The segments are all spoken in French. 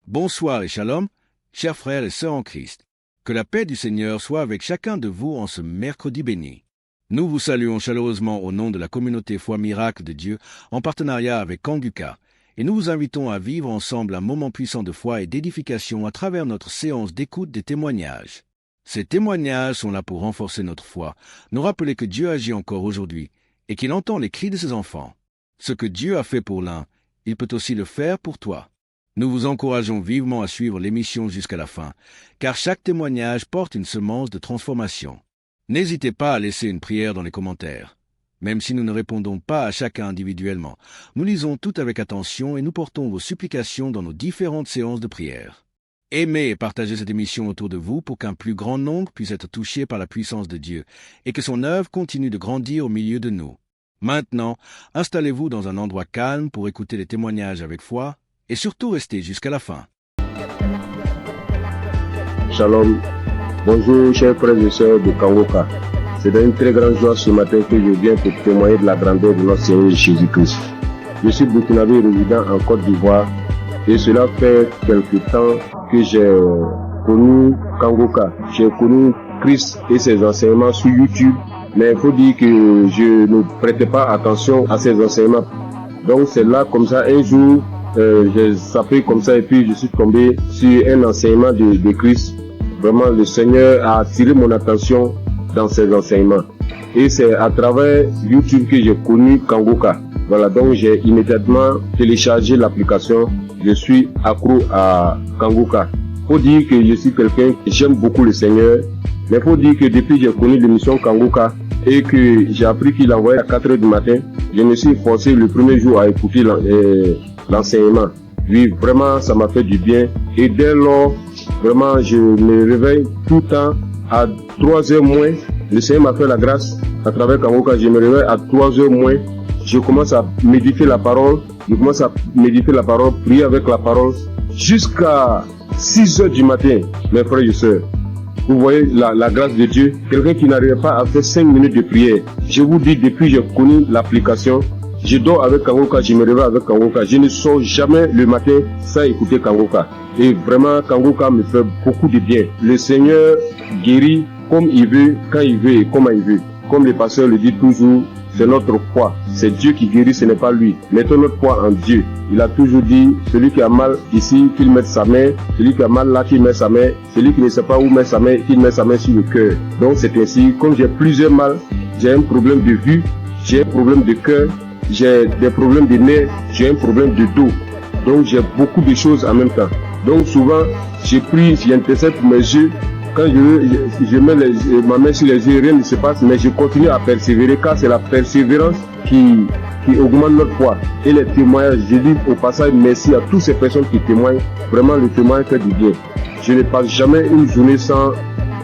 Bonsoir et shalom, chers frères et sœurs en Christ. Que la paix du Seigneur soit avec chacun de vous en ce mercredi béni. Nous vous saluons chaleureusement au nom de la communauté Foi Miracle de Dieu en partenariat avec Kanguka et nous vous invitons à vivre ensemble un moment puissant de foi et d'édification à travers notre séance d'écoute des témoignages. Ces témoignages sont là pour renforcer notre foi, nous rappeler que Dieu agit encore aujourd'hui et qu'il entend les cris de ses enfants. Ce que Dieu a fait pour l'un, il peut aussi le faire pour toi. Nous vous encourageons vivement à suivre l'émission jusqu'à la fin, car chaque témoignage porte une semence de transformation. N'hésitez pas à laisser une prière dans les commentaires. Même si nous ne répondons pas à chacun individuellement, nous lisons tout avec attention et nous portons vos supplications dans nos différentes séances de prière. Aimez et partagez cette émission autour de vous pour qu'un plus grand nombre puisse être touché par la puissance de Dieu et que son œuvre continue de grandir au milieu de nous. Maintenant, installez-vous dans un endroit calme pour écouter les témoignages avec foi et surtout restez jusqu'à la fin. Shalom. Bonjour chers frères et sœurs de Kanguka. C'est une très grande joie ce matin que je viens pour témoigner de la grandeur de notre Seigneur Jésus-Christ. Je suis burkinabé résident en Côte d'Ivoire et cela fait quelque temps que j'ai connu Kanguka. J'ai connu Christ et ses enseignements sur YouTube, mais il faut dire que je ne prêtais pas attention à ses enseignements. Donc c'est là comme ça un jour j'ai zappé comme ça et puis je suis tombé sur un enseignement de Christ. Vraiment le Seigneur a attiré mon attention dans ses enseignements. Et c'est à travers YouTube que j'ai connu Kanguka. Voilà, donc j'ai immédiatement téléchargé l'application. Je suis accro à Kanguka. Faut dire que je suis quelqu'un qui j'aime beaucoup le Seigneur. Mais faut dire que depuis que j'ai connu l'émission Kanguka et que j'ai appris qu'il envoyait à 4h du matin, je me suis forcé le premier jour à écouter l'enseignement. Oui, vraiment, ça m'a fait du bien. Et dès lors, vraiment, je me réveille tout le temps à 3h moins. Le Seigneur m'a fait la grâce à travers Kanguka. Je me réveille à 3h moins. Je commence à méditer la parole. Prier avec la parole jusqu'à 6h du matin, mes frères et sœurs. Vous voyez la grâce de Dieu. Quelqu'un qui n'arrive pas à faire 5 minutes de prière. Je vous dis, depuis que j'ai connu l'application, je dors avec Kanguka, je me réveille avec Kanguka. Je ne sors jamais le matin sans écouter Kanguka. Et vraiment, Kanguka me fait beaucoup de bien. Le Seigneur guérit comme il veut, quand il veut et comment il veut. Comme le pasteur le dit toujours, c'est notre foi. C'est Dieu qui guérit, ce n'est pas lui. Mettons notre foi en Dieu. Il a toujours dit, celui qui a mal ici, qu'il mette sa main. Celui qui a mal là, qu'il mette sa main. Celui qui ne sait pas où mettre sa main, qu'il mette sa main sur le cœur. Donc c'est ainsi, comme j'ai plusieurs mal, j'ai un problème de vue, j'ai un problème de cœur, j'ai des problèmes de nerfs, j'ai un problème de dos. Donc j'ai beaucoup de choses en même temps. Donc souvent, j'ai pris, j'intercède pour mes yeux. Quand je mets ma main sur les yeux, rien ne se passe, mais je continue à persévérer car c'est la persévérance qui augmente notre foi. Et les témoignages, je dis au passage merci à toutes ces personnes qui témoignent. Vraiment, le témoignage fait du bien. Je ne passe jamais une journée sans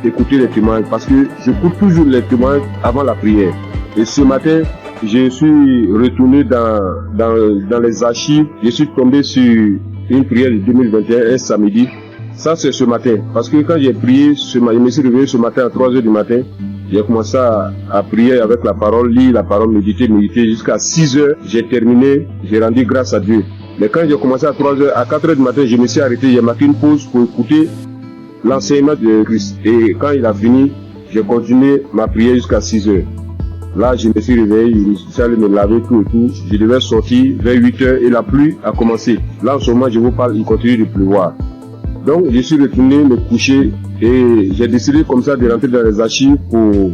écouter les témoignages parce que j'écoute toujours les témoignages avant la prière. Et ce matin, je suis retourné dans les archives. Je suis tombé sur une prière de 2021, un samedi. Ça, c'est ce matin. Parce que quand j'ai prié, je me suis réveillé ce matin à 3h du matin. J'ai commencé à prier avec la parole, lire la parole, méditer jusqu'à 6h. J'ai terminé, j'ai rendu grâce à Dieu. Mais quand j'ai commencé à 3h, à 4h du matin, je me suis arrêté. J'ai marqué une pause pour écouter l'enseignement de Christ. Et quand il a fini, j'ai continué ma prière jusqu'à 6h. Là, je me suis réveillé, je suis allé me laver tout et tout. Je devais sortir vers 8h et la pluie a commencé. Là, en ce moment, je vous parle, il continue de pleuvoir. Donc, je suis retourné me coucher et j'ai décidé comme ça de rentrer dans les archives pour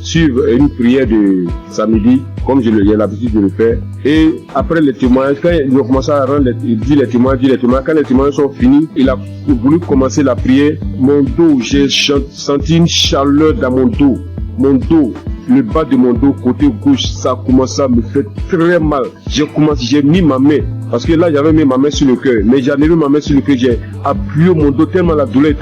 suivre une prière de samedi, comme j'ai l'habitude de le faire. Et après les témoignages, quand ils ont commencé à dire les témoignages, quand les témoignages sont finis, il a voulu commencer la prière. Mon dos, j'ai senti une chaleur dans mon dos. Mon dos, le bas de mon dos, côté gauche, ça a commencé à me faire très mal. J'ai mis ma main, parce que là j'avais mis ma main sur le cœur, mais j'en ai mis ma main sur le cœur, j'ai appuyé mon dos tellement la douleur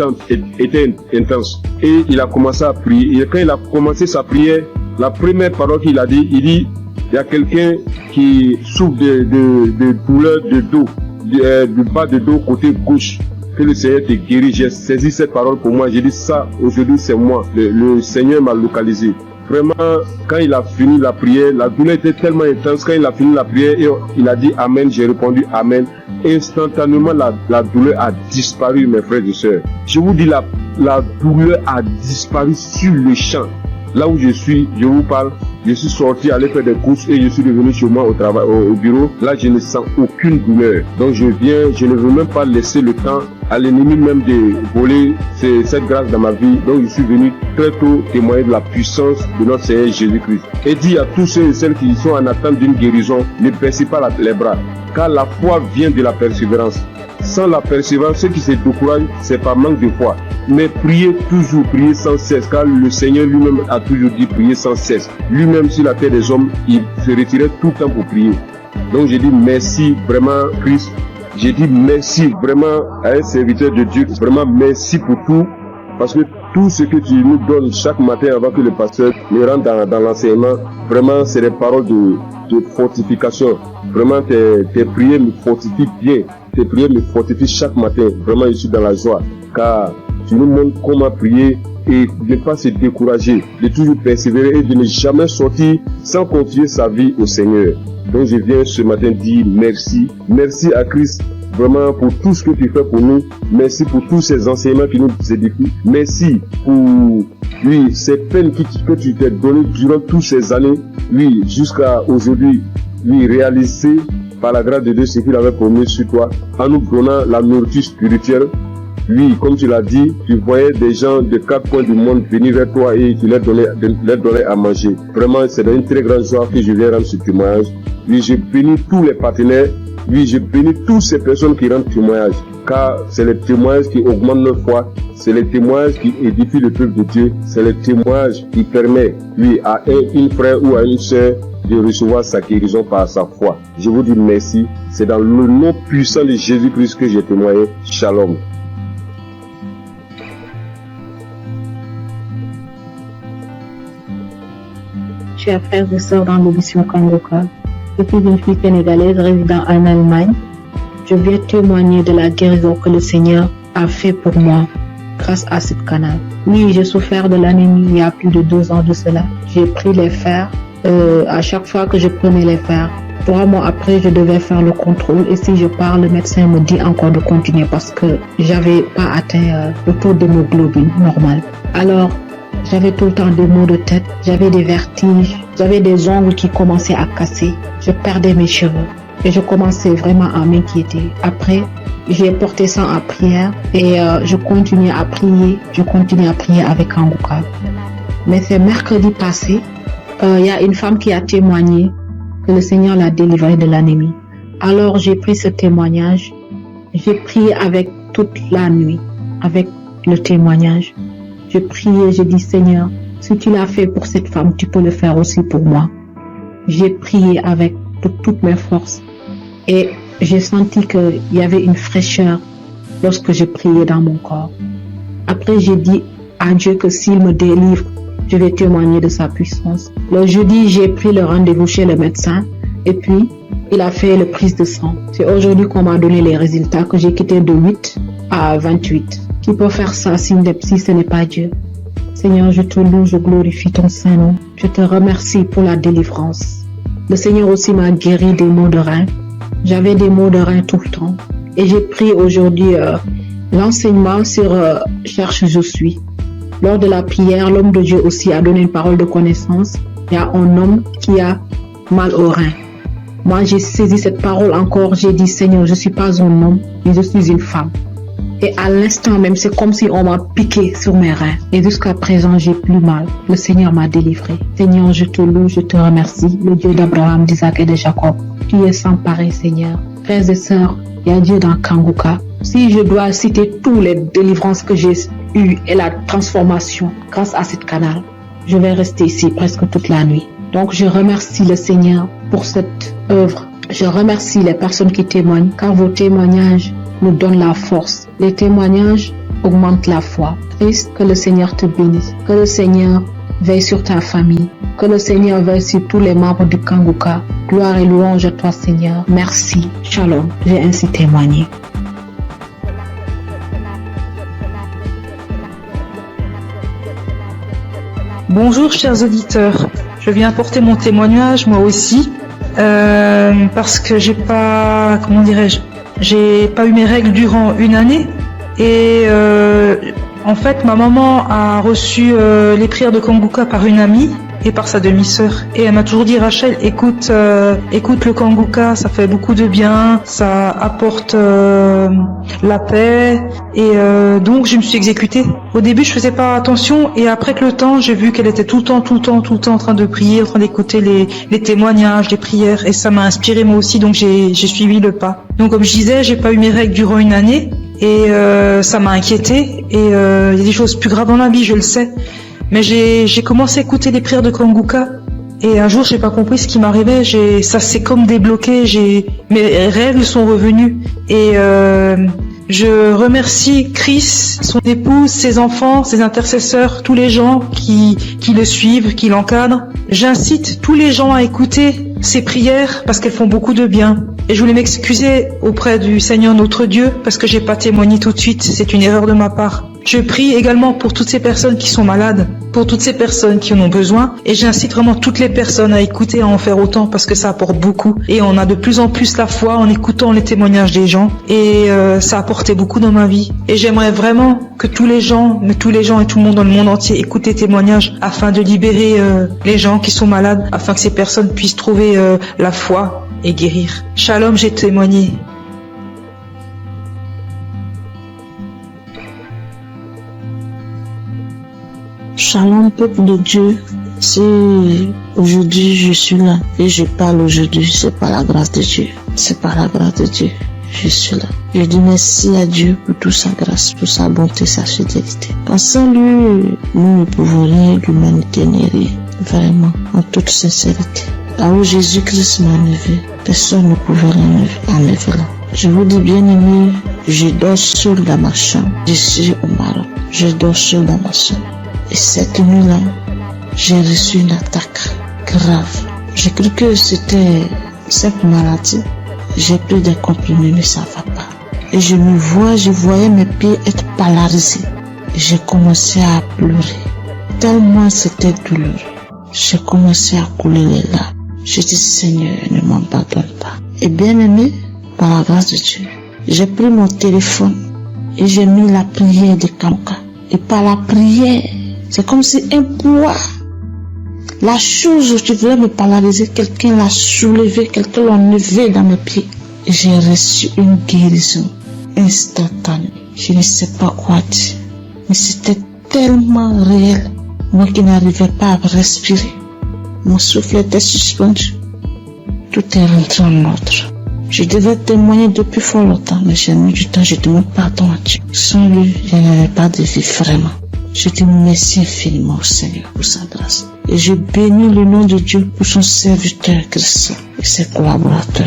était intense. Et il a commencé à prier. Et quand il a commencé sa prière, la première parole qu'il a dit, il dit, il y a quelqu'un qui souffre de douleur de dos, du bas de dos côté gauche. Que le Seigneur te guérit. J'ai saisi cette parole pour moi. J'ai dit ça, aujourd'hui c'est moi. Le Seigneur m'a localisé. vraiment, quand il a fini la prière, la douleur était tellement intense. Quand il a fini la prière, et il a dit Amen, j'ai répondu Amen. Instantanément, la douleur a disparu, mes frères et sœurs. Je vous dis, la douleur a disparu sur le champ. Là où je suis, je vous parle, je suis sorti aller faire des courses et je suis revenu chez moi au travail, au bureau. Là, je ne sens aucune douleur. Donc, je ne veux même pas laisser le temps à l'ennemi même de voler cette grâce dans ma vie. Donc, je suis venu très tôt témoigner de la puissance de notre Seigneur Jésus-Christ. Et dit à tous ceux et celles qui sont en attente d'une guérison, ne baissez pas les bras, car la foi vient de la persévérance. Sans la persévérance, ceux qui se découragent, c'est par manque de foi. Mais priez toujours, priez sans cesse, car le Seigneur lui-même a toujours dit prier sans cesse. Lui-même sur la terre des hommes, il se retirait tout le temps pour prier. Donc j'ai dit merci vraiment Christ. J'ai dit merci vraiment à un serviteur de Dieu. Vraiment merci pour tout. Parce que tout ce que tu nous donnes chaque matin avant que le pasteur ne rentre dans l'enseignement, vraiment c'est des paroles de fortification. Vraiment tes prières me fortifient bien. Tes prières me fortifient chaque matin. Vraiment je suis dans la joie. Car tu nous montres comment prier et de ne pas se décourager, de toujours persévérer et de ne jamais sortir sans confier sa vie au Seigneur. Donc je viens ce matin dire merci. Merci à Christ vraiment pour tout ce que tu fais pour nous. Merci pour tous ces enseignements qui nous édifient. Merci pour ces peines que tu t'es données durant toutes ces années. Jusqu'à aujourd'hui, réaliser par la grâce de Dieu ce qu'il avait promis sur toi en nous donnant la nourriture spirituelle. Comme tu l'as dit, tu voyais des gens de quatre coins du monde venir vers toi et tu leur donnais à manger. Vraiment, c'est une très grande joie que je viens rendre ce témoignage. Je bénis tous les partenaires. Je bénis toutes ces personnes qui rendent témoignage. Car c'est les témoignages qui augmentent notre foi. C'est les témoignages qui édifient le peuple de Dieu. C'est les témoignages qui permettent, à une frère ou à une sœur de recevoir sa guérison par sa foi. Je vous dis merci. C'est dans le nom puissant de Jésus-Christ que j'ai témoigné. Shalom. Chers frères et sœurs dans l'émission Kangoka, je suis une fille sénégalaise résidant en Allemagne. Je viens témoigner de la guérison que le Seigneur a fait pour moi grâce à ce canal. Oui, j'ai souffert de l'anémie il y a plus de 2 ans de cela. J'ai pris les fers. À chaque fois que je prenais les fers, 3 mois après, je devais faire le contrôle. Et si je pars, le médecin me dit encore de continuer parce que j'avais pas atteint le taux d'hémoglobine normal. Alors, j'avais tout le temps des maux de tête, j'avais des vertiges, j'avais des ongles qui commençaient à casser, je perdais mes cheveux et je commençais vraiment à m'inquiéter. Après, j'ai porté ça en prière et je continuais à prier avec Kangoka. Mais c'est mercredi passé, il y a une femme qui a témoigné que le Seigneur l'a délivrée de l'anémie. Alors j'ai pris ce témoignage, j'ai prié avec toute la nuit, avec le témoignage. Je priais, je dis Seigneur, si tu l'as fait pour cette femme, tu peux le faire aussi pour moi. J'ai prié avec toutes mes forces et j'ai senti qu'il y avait une fraîcheur lorsque je priais dans mon corps. Après, j'ai dit à Dieu que s'il me délivre, je vais témoigner de sa puissance. Le jeudi, j'ai pris le rendez-vous chez le médecin et puis il a fait le prise de sang. C'est aujourd'hui qu'on m'a donné les résultats que j'ai quitté de 8 à 28. Qui peut faire ça si ce n'est pas Dieu? Seigneur, je te loue, je glorifie ton Saint-Nom. Je te remercie pour la délivrance. Le Seigneur aussi m'a guéri des maux de rein. J'avais des maux de rein tout le temps. Et j'ai pris aujourd'hui l'enseignement sur Cherche je suis. Lors de la prière, l'homme de Dieu aussi a donné une parole de connaissance. Il y a un homme qui a mal au rein. Moi, j'ai saisi cette parole encore. J'ai dit, Seigneur, je ne suis pas un homme, mais je suis une femme. Et à l'instant même, c'est comme si on m'a piqué sur mes reins. Et jusqu'à présent, j'ai plus mal. Le Seigneur m'a délivré. Seigneur, je te loue, je te remercie. Le Dieu d'Abraham, d'Isaac et de Jacob. Tu es sans pareil, Seigneur. Frères et sœurs, il y a Dieu dans Kangoka. Si je dois citer toutes les délivrances que j'ai eues et la transformation grâce à ce canal, je vais rester ici presque toute la nuit. Donc, je remercie le Seigneur pour cette œuvre. Je remercie les personnes qui témoignent, car vos témoignages nous donnent la force. Les témoignages augmentent la foi. Christ, que le Seigneur te bénisse. Que le Seigneur veille sur ta famille. Que le Seigneur veille sur tous les membres du Kangoka. Gloire et louange à toi, Seigneur. Merci. Shalom. J'ai ainsi témoigné. Bonjour chers auditeurs, je viens apporter mon témoignage moi aussi parce que j'ai pas eu mes règles durant une année et en fait ma maman a reçu les prières de Kanguka par une amie et par sa demi-sœur et elle m'a toujours dit Rachel écoute le Kanguka, ça fait beaucoup de bien, ça apporte la paix et donc je me suis exécutée. Au début je faisais pas attention et après que le temps j'ai vu qu'elle était tout le temps en train de prier, en train d'écouter les témoignages, les prières et ça m'a inspiré moi aussi donc j'ai suivi le pas. Donc comme je disais j'ai pas eu mes règles durant une année et ça m'a inquiétée et il y a des choses plus graves dans la vie je le sais. Mais j'ai commencé à écouter les prières de Kanguka et un jour j'ai pas compris ce qui m'arrivait, ça s'est comme débloqué, mes règles sont revenues et je remercie Chris, son épouse, ses enfants, ses intercesseurs, tous les gens qui le suivent, qui l'encadrent. J'incite tous les gens à écouter ces prières parce qu'elles font beaucoup de bien. Et je voulais m'excuser auprès du Seigneur notre Dieu parce que j'ai pas témoigné tout de suite, c'est une erreur de ma part. Je prie également pour toutes ces personnes qui sont malades, pour toutes ces personnes qui en ont besoin et j'incite vraiment toutes les personnes à écouter, à en faire autant parce que ça apporte beaucoup et on a de plus en plus la foi en écoutant les témoignages des gens et ça a apporté beaucoup dans ma vie et j'aimerais vraiment que tous les gens et tout le monde dans le monde entier écoutent les témoignages afin de libérer les gens qui sont malades, afin que ces personnes puissent trouver la foi et guérir. Shalom, j'ai témoigné. Shalom, peuple de Dieu. Si aujourd'hui je suis là et je parle aujourd'hui, c'est par la grâce de Dieu. C'est par la grâce de Dieu. Je suis là. Je dis merci à Dieu pour toute sa grâce, pour sa bonté, sa fidélité. Car sans lui, nous ne pouvons rien, l'humanité n'est rien. Vraiment, en toute sincérité. Là où Jésus-Christ m'a enlevé, personne ne pouvait l'enlever là. Je vous dis bien aimé, je dors seul dans ma chambre. Je suis au Maroc. Je dors seul dans ma chambre. Et cette nuit-là, j'ai reçu une attaque grave. J'ai cru que c'était simple maladie. J'ai pris des comprimés, mais ça va pas. Et je voyais mes pieds être paralysés. J'ai commencé à pleurer. Tellement c'était douloureux. J'ai commencé à couler les larmes. Je dis Seigneur, ne m'abandonne pas. Et bien aimé, par la grâce de Dieu, j'ai pris mon téléphone et j'ai mis la prière de Kanguka. Et par la prière, c'est comme si un poids, la chose qui voulait me paralyser, quelqu'un l'a soulevé, quelqu'un l'a enlevé dans mes pieds. Et j'ai reçu une guérison instantanée. Je ne sais pas quoi dire, mais c'était tellement réel. Moi qui n'arrivais pas à respirer, mon souffle était suspendu. Tout est rentré en ordre. Je devais témoigner depuis fort longtemps, mais j'ai mis du temps, je demande pardon à Dieu. Sans lui, je n'avais pas de vie vraiment. Je dis merci infiniment au Seigneur pour sa grâce. Et je bénis le nom de Dieu pour son serviteur Christ et ses collaborateurs.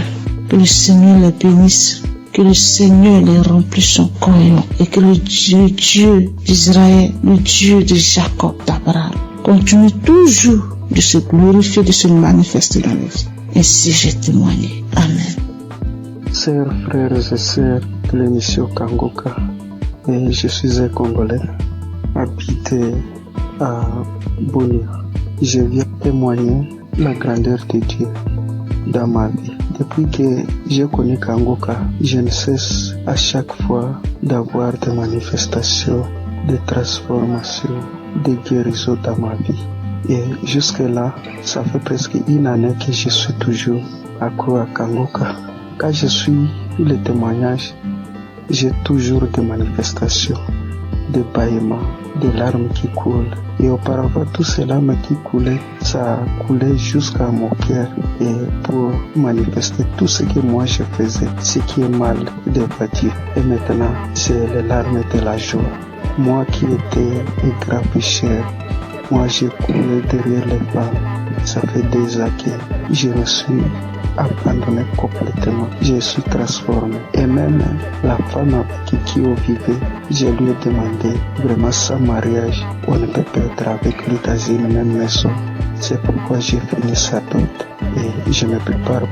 Que le Seigneur les bénisse, que le Seigneur les remplisse son corps et que le Dieu d'Israël, le Dieu de Jacob, d'Abraham, continue toujours de se glorifier, de se manifester dans la vie. Ainsi j'ai témoigné. Amen. Chers frères et sœurs de l'émission Kanguka, et je suis un Congolais habité à Bunia. Je viens témoigner la grandeur de Dieu dans ma vie. Depuis que j'ai connu Kanguka, je ne cesse à chaque fois d'avoir des manifestations, des transformations, des guérisons dans ma vie. Et jusque-là, ça fait presque une année que je suis toujours accro à Kanguka. Quand je suis les témoignages, j'ai toujours des manifestations, des bâillements, des larmes qui coulent. Et auparavant, tout ces larmes qui coulaient, ça coulait jusqu'à mon cœur. Et pour manifester tout ce que moi je faisais, ce qui est mal devant Dieu. Et maintenant, c'est les larmes de la joie. Moi qui étais un grand pécheur, moi j'ai coulé derrière les femmes ça fait 2 ans que je me suis abandonné complètement. Je suis transformé. Et même la femme avec qui on vivait, je lui ai demandé vraiment sans mariage, on ne peut pas être avec lui dans une même maison. C'est pourquoi j'ai fini sa dot et je me prépare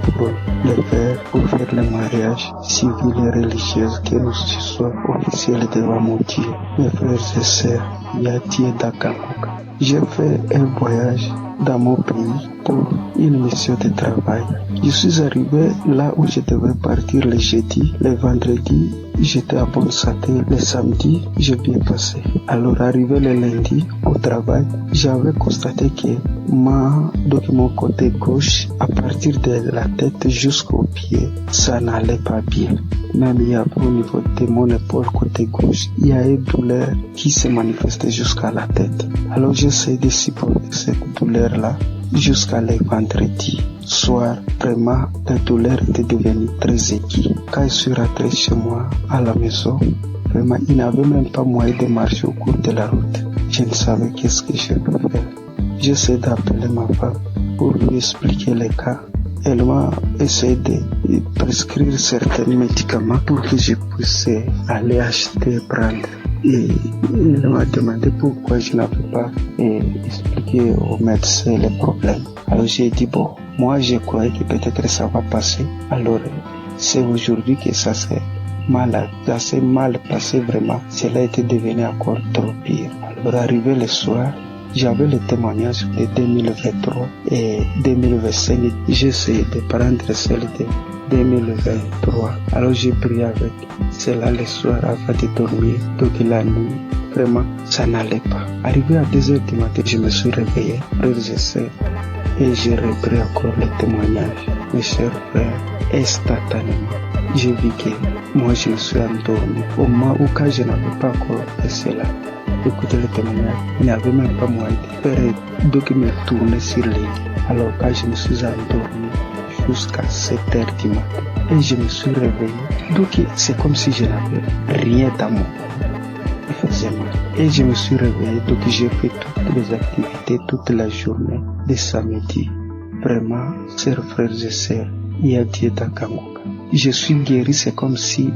pour faire le mariage civil et religieux, que nous soyons officiels devant mon Dieu. Mes frères et sœurs, Yati et Dakangoka. J'ai fait un voyage dans mon pays pour une mission de travail. Je suis arrivé là où je devais partir le jeudi, le vendredi, j'étais à bonne santé, le samedi, j'ai bien passé. Alors arrivé le lundi au travail, j'avais constaté que mon côté gauche, à partir de la tête jusqu'au pied, ça n'allait pas bien. Même il y avait au niveau de mon épaule côté gauche, il y a une douleur qui se manifestait jusqu'à la tête. Alors j'essaie de supporter cette douleur-là jusqu'à le vendredi soir. Vraiment, la douleur était devenue très aiguë. Quand je suis rentré chez moi à la maison, vraiment, il n'avait même pas moyen de marcher au cours de la route. Je ne savais qu'est-ce que je peux faire. J'essaie d'appeler ma femme pour lui expliquer les cas. Elle m'a essayé de prescrire certains médicaments pour que je puisse aller acheter et prendre. Et elle m'a demandé pourquoi je n'avais pas expliqué au médecin les problèmes. Alors j'ai dit bon, moi je croyais que peut-être ça va passer. Alors c'est aujourd'hui que ça s'est mal passé vraiment. Cela était devenu encore trop pire. Alors arrivé le soir, j'avais le témoignage de 2023 et 2025. J'ai essayé de prendre celle de 2023. Alors j'ai prié avec cela le soir avant de dormir. Donc la nuit, vraiment, ça n'allait pas. Arrivé à 2h du matin, je me suis réveillé, frères et sœurs, et j'ai repris encore le témoignage. Mes chers frères, instantanément, j'ai vu que moi je me suis endormi. Au moment où quand je n'avais pas encore fait cela, écoutez le témoignage, il n'y avait même pas moyen de faire donc me tourner sur les lits. Alors quand je me suis endormi jusqu'à 7h du matin et je me suis réveillé, donc c'est comme si je n'avais rien dans mon corps. Il faisait mal. Et je me suis réveillé, donc j'ai fait toutes les activités toute la journée de samedi. Vraiment, chers frères et sœurs, il y a Dieu dans Kangoka. Je suis guéri, c'est comme si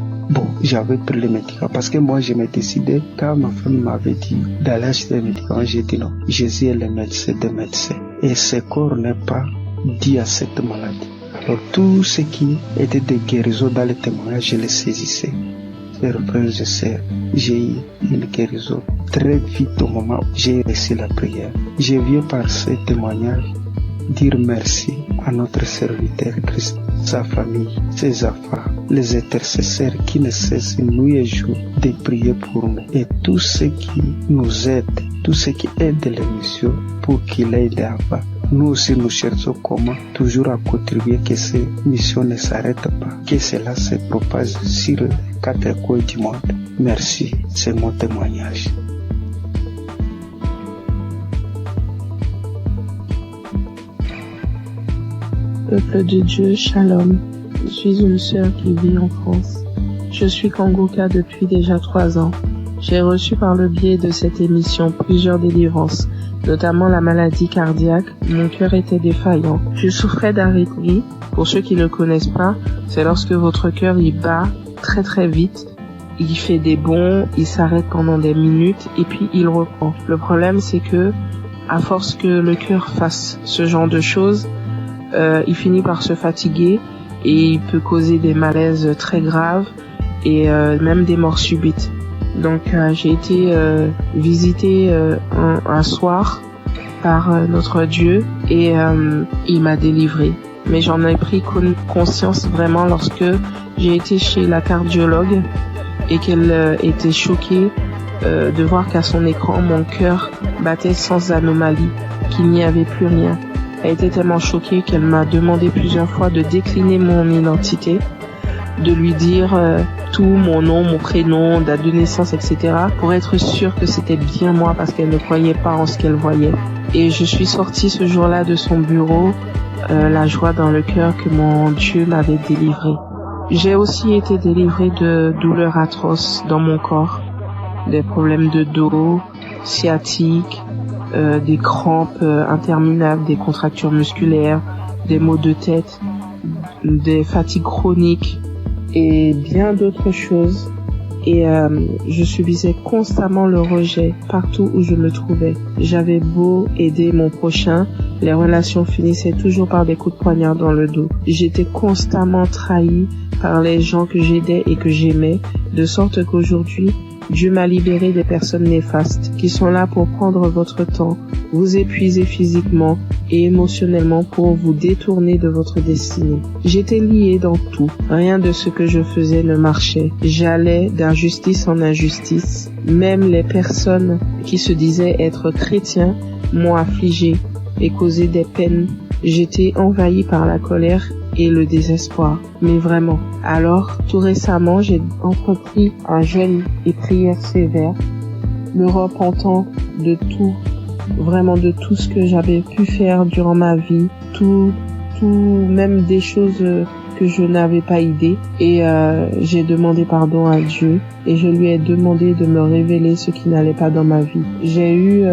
j'avais pris les médicaments. Parce que moi, je me décidais, quand ma femme m'avait dit d'aller acheter les médicaments, j'ai dit non. Jésus est le médecin des médecins. Et ce corps n'est pas dit à cette maladie. Alors, tout ce qui était de guérison dans les témoignages, je les saisissais. Chers frères et sœurs, j'ai eu une guérison très vite au moment où j'ai reçu la prière. Je viens par ce témoignage dire merci à notre serviteur Christ, sa famille, ses enfants, les intercesseurs qui ne cessent nuit et jour de prier pour nous et tous ceux qui nous aident, tous ceux qui aident l'émission pour qu'il aille avant. Nous aussi nous cherchons comment toujours à contribuer que ces missions ne s'arrêtent pas, que cela se propage sur les 4 coins du monde. Merci, c'est mon témoignage. Peuple de Dieu, Shalom. Je suis une sœur qui vit en France. Je suis Kangoka depuis déjà 3 ans. J'ai reçu par le biais de cette émission plusieurs délivrances, notamment la maladie cardiaque. Mon cœur était défaillant. Je souffrais d'arythmie. Pour ceux qui ne le connaissent pas, c'est lorsque votre cœur il bat très très vite. Il fait des bonds, il s'arrête pendant des minutes et puis il reprend. Le problème c'est que, à force que le cœur fasse ce genre de choses, il finit par se fatiguer et il peut causer des malaises très graves et même des morts subites. Donc j'ai été visitée un soir par notre Dieu et il m'a délivrée. Mais j'en ai pris conscience vraiment lorsque j'ai été chez la cardiologue et qu'elle était choquée de voir qu'à son écran mon cœur battait sans anomalie, qu'il n'y avait plus rien. Elle était tellement choquée qu'elle m'a demandé plusieurs fois de décliner mon identité, de lui dire tout, mon nom, mon prénom, date de naissance, etc. pour être sûre que c'était bien moi parce qu'elle ne croyait pas en ce qu'elle voyait. Et je suis sortie ce jour-là de son bureau, la joie dans le cœur que mon Dieu m'avait délivrée. J'ai aussi été délivrée de douleurs atroces dans mon corps. des problèmes de dos, sciatique, des crampes interminables, des contractures musculaires, des maux de tête, des fatigues chroniques et bien d'autres choses. Et je subissais constamment le rejet partout où je me trouvais. J'avais beau aider mon prochain, les relations finissaient toujours par des coups de poignard dans le dos. J'étais constamment trahie par les gens que j'aidais et que j'aimais, de sorte qu'aujourd'hui, Dieu m'a libéré des personnes néfastes qui sont là pour prendre votre temps, vous épuiser physiquement et émotionnellement pour vous détourner de votre destinée. J'étais liée dans tout. Rien de ce que je faisais ne marchait. J'allais d'injustice en injustice. Même les personnes qui se disaient être chrétiens m'ont affligée et causé des peines. J'étais envahie par la colère et le désespoir. Mais vraiment. Alors, tout récemment, j'ai entrepris un jeûne et prière sévère, me repentant de tout, vraiment de tout ce que j'avais pu faire durant ma vie, tout, même des choses que je n'avais pas idée. Et j'ai demandé pardon à Dieu et je lui ai demandé de me révéler ce qui n'allait pas dans ma vie. J'ai eu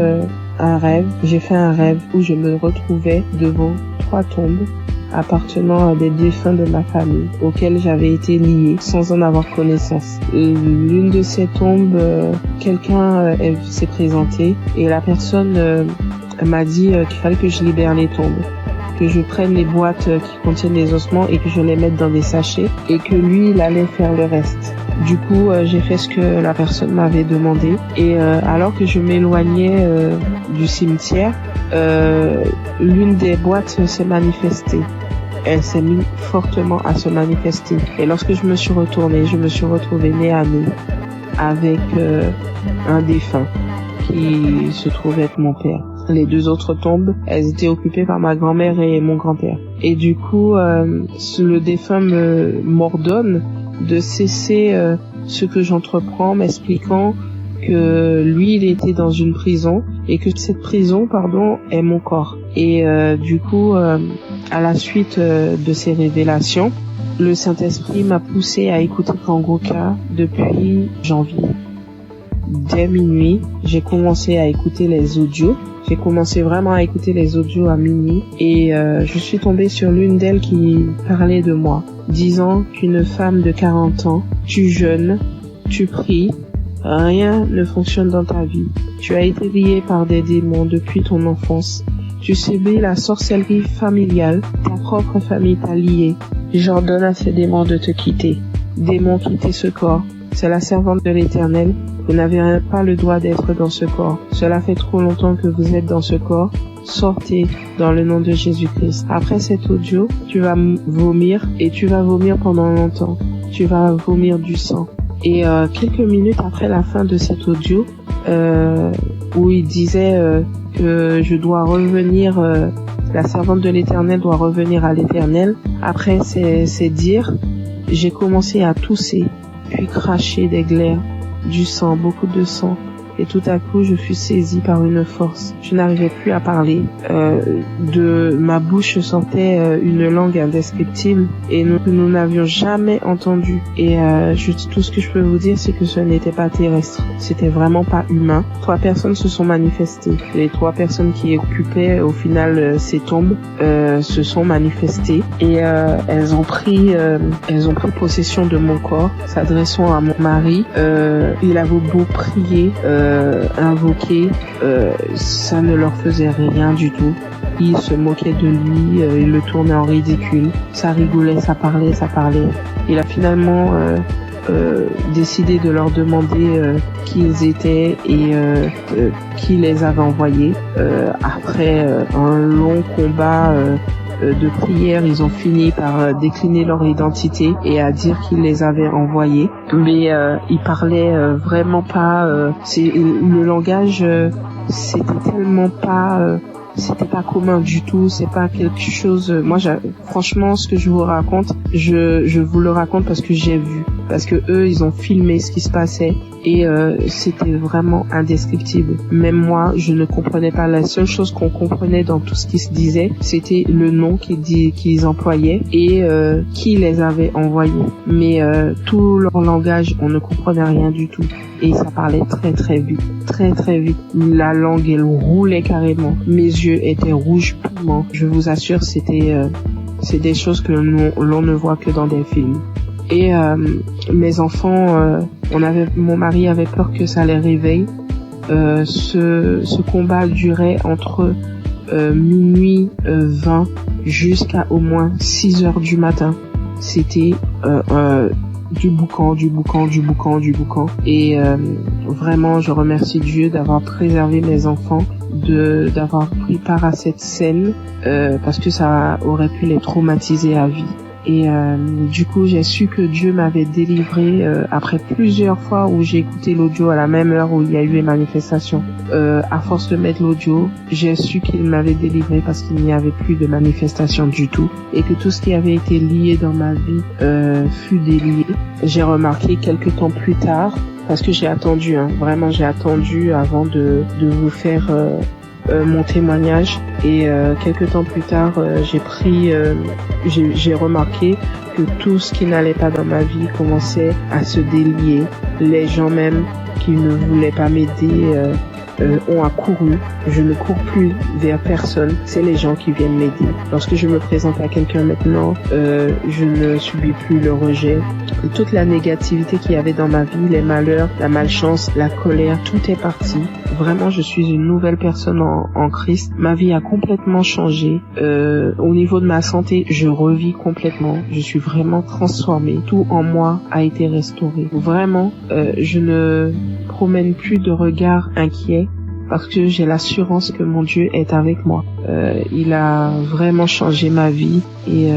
j'ai fait un rêve où je me retrouvais devant 3 tombes appartenant à des défunts de ma famille auxquels j'avais été liée sans en avoir connaissance. L'une de ces tombes, quelqu'un s'est présenté et la personne m'a dit qu'il fallait que je libère les tombes, que je prenne les boîtes qui contiennent les ossements et que je les mette dans des sachets et que lui, il allait faire le reste. Du coup, j'ai fait ce que la personne m'avait demandé et alors que je m'éloignais du cimetière, l'une des boîtes s'est manifestée. Elle s'est mise fortement à se manifester. Et lorsque je me suis retournée, je me suis retrouvée nez à nez avec un défunt qui se trouvait être mon père. Les 2 autres tombes, elles étaient occupées par ma grand-mère et mon grand-père. Et du coup, le défunt m'ordonne de cesser ce que j'entreprends, m'expliquant que lui, il était dans une prison et que cette prison, est mon corps. Et du coup, à la suite de ces révélations, le Saint-Esprit m'a poussé à écouter Kangoka depuis janvier. Dès minuit, j'ai commencé à écouter les audios. J'ai commencé vraiment à écouter les audios à minuit et je suis tombée sur l'une d'elles qui parlait de moi, disant qu'une femme de 40 ans, tu jeûnes, tu pries, rien ne fonctionne dans ta vie. Tu as été liée par des démons depuis ton enfance. Tu subis la sorcellerie familiale, ta propre famille t'a liée. J'ordonne à ces démons de te quitter. Démons, quittez ce corps. C'est la servante de l'Éternel. Vous n'avez pas le droit d'être dans ce corps. Cela fait trop longtemps que vous êtes dans ce corps. Sortez dans le nom de Jésus-Christ. Après cet audio, tu vas vomir et tu vas vomir pendant longtemps. Tu vas vomir du sang. Et quelques minutes après la fin de cet audio, où il disait que je dois revenir, la servante de l'Éternel doit revenir à l'Éternel. Après ces dires, j'ai commencé à tousser, puis cracher des glaires, du sang, beaucoup de sang. Et tout à coup, je fus saisie par une force. Je n'arrivais plus à parler. De ma bouche sortait une langue indescriptible et nous n'avions jamais entendu. Et tout ce que je peux vous dire, c'est que ce n'était pas terrestre. C'était vraiment pas humain. 3 personnes se sont manifestées. Les 3 personnes qui occupaient au final ces tombes se sont manifestées et elles ont pris possession de mon corps, s'adressant à mon mari. Il avait beau prier, invoquer, ça ne leur faisait rien du tout. Ils se moquaient de lui, ils le tournaient en ridicule. Ça rigolait, ça parlait. Il a finalement décidé de leur demander qui ils étaient et qui les avait envoyés. Après un long combat de prière, ils ont fini par décliner leur identité et à dire qu'ils les avaient envoyés. Mais ils parlaient vraiment pas. Le langage, c'était tellement pas. C'était pas commun du tout, c'est pas quelque chose. Moi, franchement, ce que je vous raconte, je vous le raconte parce que j'ai vu. parce que eux, ils ont filmé ce qui se passait et c'était vraiment indescriptible. Même moi, je ne comprenais pas. La seule chose qu'on comprenait dans tout ce qui se disait, c'était le nom qu'ils employaient et qui les avait envoyés. Mais tout leur langage, on ne comprenait rien du tout. Et ça parlait très très vite, très très vite. La langue, elle roulait carrément. Mes yeux étaient rouges piment. Je vous assure, c'est des choses que l'on ne voit que dans des films. Et mes enfants, mon mari avait peur que ça les réveille. Ce combat durait entre minuit 20 jusqu'à au moins 6 heures du matin. C'était du boucan. Et vraiment, je remercie Dieu d'avoir préservé mes enfants, d'avoir pris part à cette scène, parce que ça aurait pu les traumatiser à vie. Et du coup, j'ai su que Dieu m'avait délivré après plusieurs fois où j'ai écouté l'audio à la même heure où il y a eu les manifestations. À force de mettre l'audio, j'ai su qu'il m'avait délivré parce qu'il n'y avait plus de manifestations du tout et que tout ce qui avait été lié dans ma vie fut délié. J'ai remarqué quelques temps plus tard, parce que j'ai attendu, vraiment j'ai attendu avant de vous faire mon témoignage, et quelques temps plus tard j'ai remarqué que tout ce qui n'allait pas dans ma vie commençait à se délier. Les gens même qui ne voulaient pas m'aider ont accouru. Je ne cours plus vers personne, c'est les gens qui viennent m'aider. Lorsque je me présente à quelqu'un maintenant, je ne subis plus le rejet. Et toute la négativité qu'il y avait dans ma vie, les malheurs, la malchance, la colère, tout est parti. Vraiment, je suis une nouvelle personne en Christ. Ma vie a complètement changé. Au niveau de ma santé, je revis complètement. Je suis vraiment transformée. Tout en moi a été restauré. Vraiment, je ne promène plus de regard inquiet parce que j'ai l'assurance que mon Dieu est avec moi. Il a vraiment changé ma vie et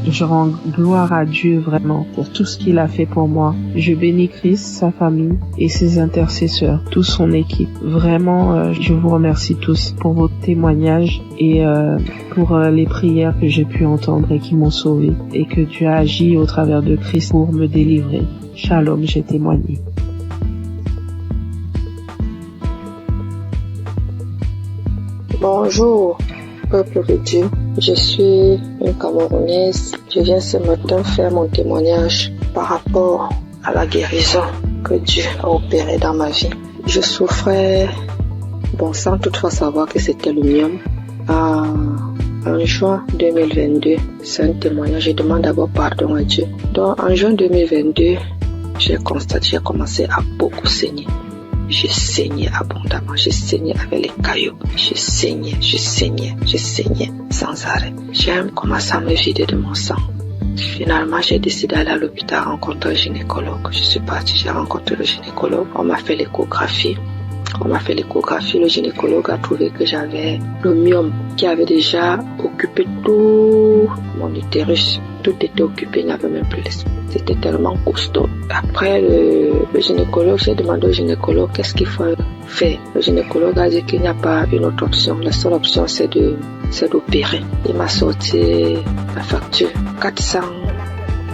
je rends gloire à Dieu vraiment pour tout ce qu'il a fait pour moi. Je bénis Christ, sa famille et ses intercesseurs, toute son équipe. Vraiment, je vous remercie tous pour vos témoignages et pour les prières que j'ai pu entendre et qui m'ont sauvé, et que Dieu a agi au travers de Christ pour me délivrer. Shalom, j'ai témoigné. Bonjour, peuple de Dieu. Je suis une Camerounaise. Je viens ce matin faire mon témoignage par rapport à la guérison que Dieu a opérée dans ma vie. Je souffrais, sans toutefois savoir que c'était le myome. En juin 2022, c'est un témoignage. Je demande d'abord pardon à Dieu. Donc, en juin 2022, j'ai commencé à beaucoup saigner. Je saignais abondamment, je saignais avec les cailloux, je saignais sans arrêt. J'ai commencé à me vider de mon sang. Finalement, j'ai décidé d'aller à l'hôpital rencontrer un gynécologue. Je suis partie, j'ai rencontré le gynécologue. On m'a fait l'échographie. Le gynécologue a trouvé que j'avais le myome qui avait déjà occupé tout mon utérus. Tout était occupé, il n'y avait même plus l'espace. C'était tellement costaud. Après le gynécologue, j'ai demandé au gynécologue qu'est-ce qu'il faut faire. Le gynécologue a dit qu'il n'y a pas une autre option. La seule option, c'est d'opérer. Il m'a sorti la facture.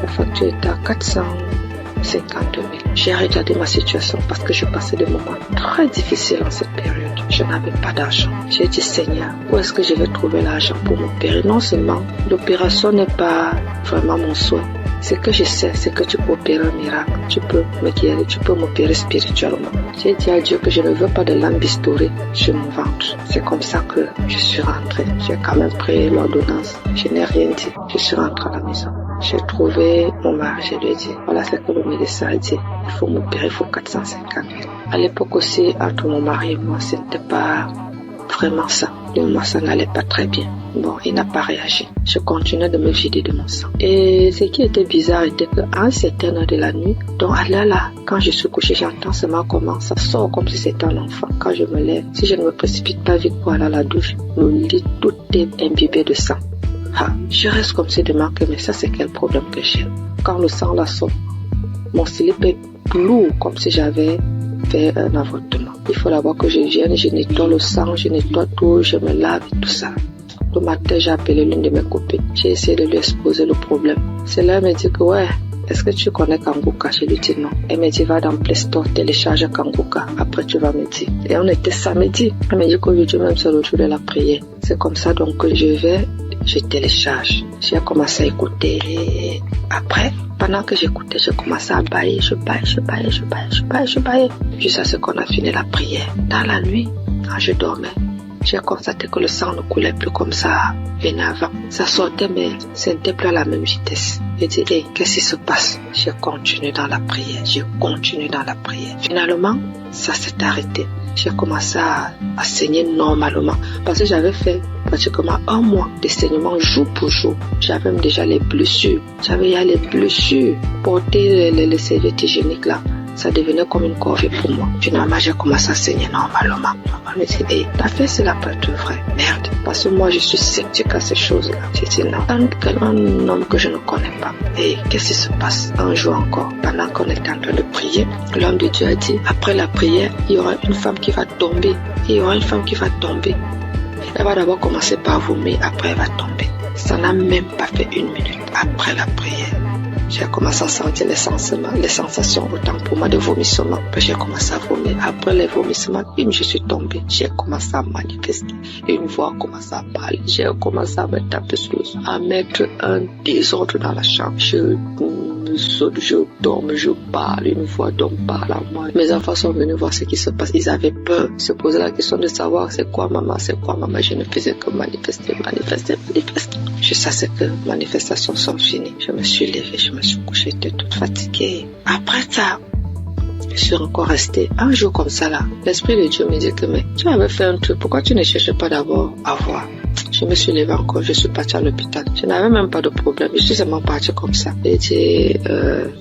La facture était à 450 000. J'ai regardé ma situation parce que je passais des moments très difficiles en cette période. Je n'avais pas d'argent. J'ai dit, Seigneur, où est-ce que je vais trouver l'argent pour m'opérer? Non seulement l'opération n'est pas vraiment mon souhait. Ce que je sais, c'est que tu peux opérer un miracle. Tu peux me guérir, tu peux m'opérer spirituellement. J'ai dit à Dieu que je ne veux pas de lambistourée sur mon ventre. C'est comme ça que je suis rentrée. J'ai quand même pris l'ordonnance. Je n'ai rien dit. Je suis rentrée à la maison. J'ai trouvé mon mari, je lui ai dit, voilà ce que le médecin a dit. Il faut m'opérer, il faut 450 000. À l'époque aussi, entre mon mari et moi, ce n'était pas vraiment ça. Moi, ça n'allait pas très bien. Il n'a pas réagi. Je continuais de me vider de mon sang. Et ce qui était bizarre était qu'à un certain heure de la nuit, donc là, quand je suis couchée, j'entends seulement comment ça sort comme si c'était un enfant. Quand je me lève, si je ne me précipite pas vite pour aller à la douche, le lit, tout est imbibé de sang. Je reste comme si de manquer, mais ça c'est quel problème que j'ai. Quand le sang la sort, mon slip est lourd comme si j'avais fait un avortement. Il faut d'abord que je vienne, je nettoie le sang, je nettoie tout, je me lave et tout ça. Le matin, j'ai appelé l'une de mes copines. J'ai essayé de lui exposer le problème. Celle-là me dit que est-ce que tu connais Kangoka? Je lui dis non. Elle me dit, va dans Play Store, télécharge Kangoka. Après, tu vas me dire. Et on était samedi. Elle me dit qu'aujourd'hui même, c'est le jour de la prière. C'est comme ça, donc, que je télécharge. J'ai commencé à écouter. Et après, pendant que j'écoutais, j'ai commencé à bailler. Je baillais. Jusqu'à ce qu'on a fini la prière. Dans la nuit, quand je dormais, j'ai constaté que le sang ne coulait plus comme ça venait avant. Ça sortait, mais c'était plus à la même vitesse. J'ai dit, hey, qu'est-ce qui se passe? J'ai continué dans la prière. Finalement, ça s'est arrêté. J'ai commencé à saigner normalement. Parce que j'avais fait pratiquement 1 mois de saignement jour pour jour. J'avais même déjà les blessures. Porter les serviettes hygiéniques là, ça devenait comme une corvée pour moi. Finalement, j'ai commencé à saigner normalement. Je me dis, hey, la fête, c'est la pâte vraie. Merde. Parce que moi, je suis sceptique à ces choses-là. J'ai dit non. Un homme que je ne connais pas. Et qu'est-ce qui se passe? Un jour encore, pendant qu'on était en train de prier, l'homme de Dieu a dit, après la prière, il y aura une femme qui va tomber. Elle va d'abord commencer par vomir, après elle va tomber. Ça n'a même pas fait 1 minute après la prière. J'ai commencé à sentir les sensations, autant pour moi de vomissement. Puis j'ai commencé à vomir. Après les vomissements, je suis tombée. J'ai commencé à manifester. Une voix a commencé à parler. J'ai commencé à me taper sur le sol, à mettre un désordre dans la chambre. Je dorme, je parle, une voix d'homme parle à moi. Mes enfants sont venus voir ce qui se passe. Ils avaient peur, se posaient la question de savoir c'est quoi maman. Je ne faisais que manifester. Jusqu'à ce que les manifestations sont finies. Je me suis levée, je me suis couchée, j'étais toute fatiguée. Après ça, je suis encore restée un jour comme ça là. L'Esprit de Dieu me dit que mais tu avais fait un truc, pourquoi tu ne cherchais pas d'abord à voir? Je me suis levée encore, je suis partie à l'hôpital. Je n'avais même pas de problème, je suis seulement partie comme ça. J'ai dit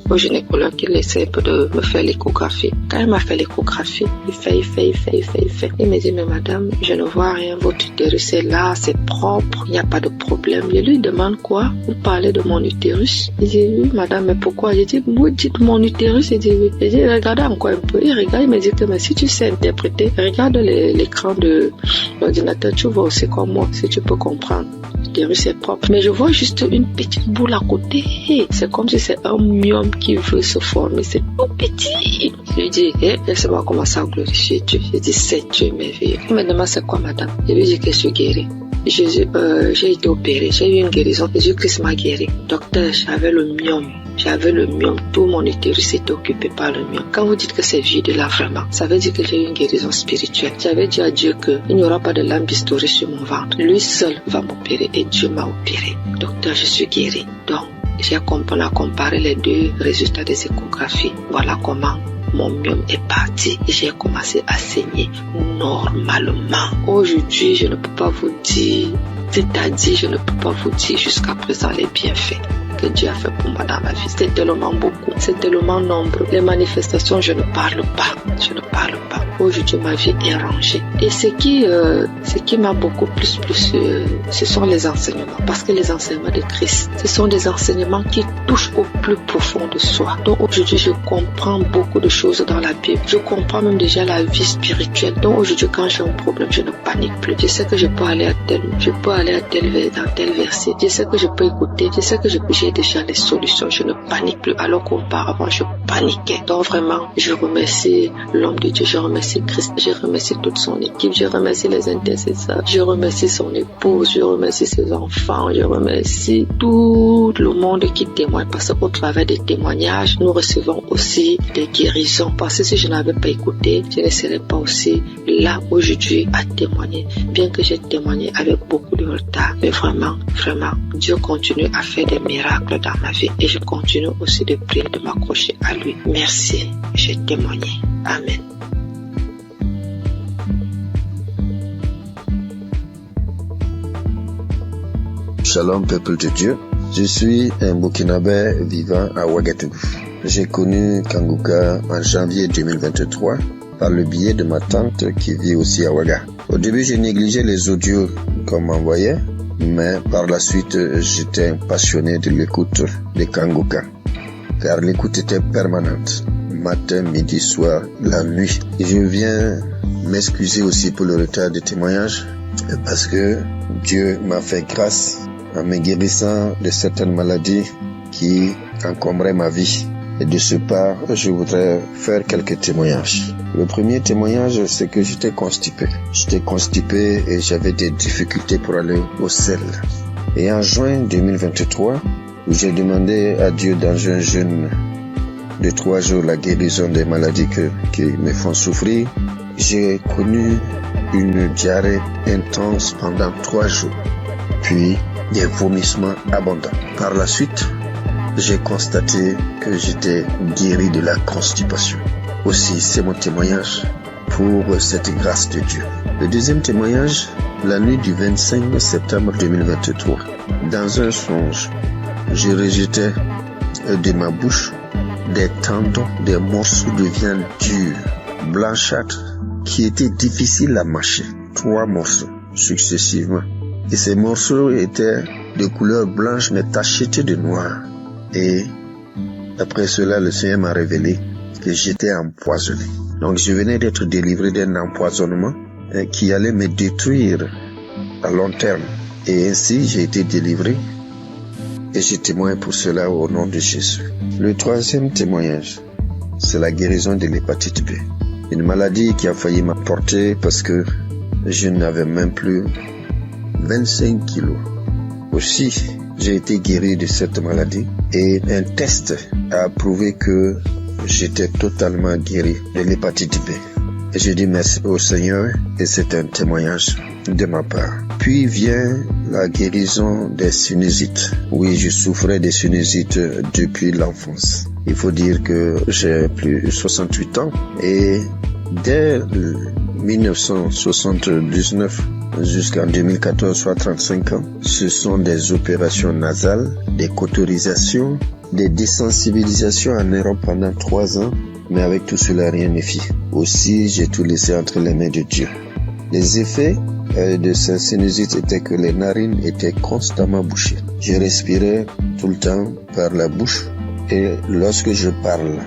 au gynécologue qu'il essaie un peu de me faire l'échographie. Quand il m'a fait l'échographie, il fait. Il me dit, mais madame, je ne vois rien, votre utérus est là, c'est propre, il n'y a pas de problème. Je lui demande quoi? Vous parlez de mon utérus? Il dit, oui madame, mais pourquoi? J'ai dit, vous dites mon utérus? Il dit, oui. J'ai dit, regardez encore un peu. Il regarde, il me dit que mais si tu sais interpréter, regarde l'écran de l'ordinateur, tu vois aussi comme moi, si tu peux comprendre. L'utérus est propre. Mais je vois juste une petite boule à côté. C'est comme si c'est un myome qui veut se former. C'est tout petit. Je lui dis, laissez-moi commencer à glorifier Dieu. Je dis, c'est Dieu merveilleux. Il me demande, c'est quoi madame? Je lui dis que je suis guérie. J'ai été opérée, j'ai eu une guérison. Jésus-Christ m'a guéri. Docteur, j'avais le myome. Tout mon utérus était occupé par le myome. Quand vous dites que c'est vide là vraiment, ça veut dire que j'ai eu une guérison spirituelle. J'avais dit à Dieu qu'il n'y aura pas de lampe historique sur mon ventre. Lui seul va m'opérer et Dieu m'a opéré. Docteur, je suis guérie. Donc, on a comparé les 2 résultats des échographies. Voilà comment mon myome est parti et j'ai commencé à saigner normalement. Aujourd'hui, je ne peux pas vous dire, jusqu'à présent les bienfaits que Dieu a fait pour moi dans ma vie. C'est tellement beaucoup, c'est tellement nombreux. Les manifestations, je ne parle pas. Aujourd'hui, ma vie est rangée. Et ce qui m'a beaucoup plus, ce sont les enseignements. Parce que les enseignements de Christ, ce sont des enseignements qui touchent au plus profond de soi. Donc aujourd'hui, je comprends beaucoup de choses dans la Bible. Je comprends même déjà la vie spirituelle. Donc aujourd'hui, quand j'ai un problème, je ne panique plus. Je sais que je peux aller dans tel verset. Je sais que je peux écouter. Je sais que j'ai déjà les solutions. Je ne panique plus. Alors qu'auparavant, je paniquais. Donc vraiment, je remercie l'homme de Dieu. Je remercie Christ. Je remercie toute son équipe. Je remercie les intercesseurs. Je remercie son épouse. Je remercie ses enfants. Je remercie tout le monde qui témoigne. Parce qu'au travers des témoignages, nous recevons aussi des guérisons. Parce que si je n'avais pas écouté, je ne serais pas aussi là aujourd'hui à témoigner. Bien que j'ai témoigné avec beaucoup de retard. Mais vraiment, Dieu continue à faire des miracles dans ma vie. Et je continue aussi de prier, de m'accrocher à lui. Merci. J'ai témoigné. Amen. Shalom peuple de Dieu, je suis un Burkinabé vivant à Ouagadougou. J'ai connu Kangoka en janvier 2023 par le biais de ma tante qui vit aussi à Ouaga. Au début, j'ai négligé les audios qu'on m'envoyait, mais par la suite, j'étais passionné de l'écoute de Kangoka, car l'écoute était permanente, matin, midi, soir, la nuit. Et je viens m'excuser aussi pour le retard de témoignage, parce que Dieu m'a fait grâce en me guérissant de certaines maladies qui encombraient ma vie. Et de ce pas, je voudrais faire quelques témoignages. Le premier témoignage, c'est que j'étais constipé. J'étais constipé et j'avais des difficultés pour aller au sel. Et en juin 2023, où j'ai demandé à Dieu dans un jeûne de 3 jours la guérison des maladies qui me font souffrir, j'ai connu une diarrhée intense pendant 3 jours, puis des vomissements abondants. Par la suite, j'ai constaté que j'étais guéri de la constipation. Aussi, c'est mon témoignage pour cette grâce de Dieu. Le deuxième témoignage, la nuit du 25 septembre 2023. Dans un songe, je rejetais de ma bouche des tendons, des morceaux de viande dure, blanchâtre, qui étaient difficiles à mâcher. 3 morceaux successivement. Et ces morceaux étaient de couleur blanche mais tachetés de noir. Et après cela, le Seigneur m'a révélé que j'étais empoisonné. Donc je venais d'être délivré d'un empoisonnement qui allait me détruire à long terme. Et ainsi, j'ai été délivré et je témoigne pour cela au nom de Jésus. Le troisième témoignage, c'est la guérison de l'hépatite B. Une maladie qui a failli m'emporter parce que je n'avais même plus 25 kilos. Aussi, j'ai été guéri de cette maladie et un test a prouvé que j'étais totalement guéri de l'hépatite B. Et je dis merci au Seigneur et c'est un témoignage de ma part. Puis vient la guérison des sinusites. Oui, je souffrais des sinusites depuis l'enfance. Il faut dire que j'ai plus de 68 ans et dès 1979 jusqu'en 2014, soit 35 ans, ce sont des opérations nasales, des cauterisations, des désensibilisations en Europe pendant 3 ans, mais avec tout cela, rien ne fit. Aussi, j'ai tout laissé entre les mains de Dieu. Les effets de ces sinusites étaient que les narines étaient constamment bouchées. Je respirais tout le temps par la bouche et lorsque je parle,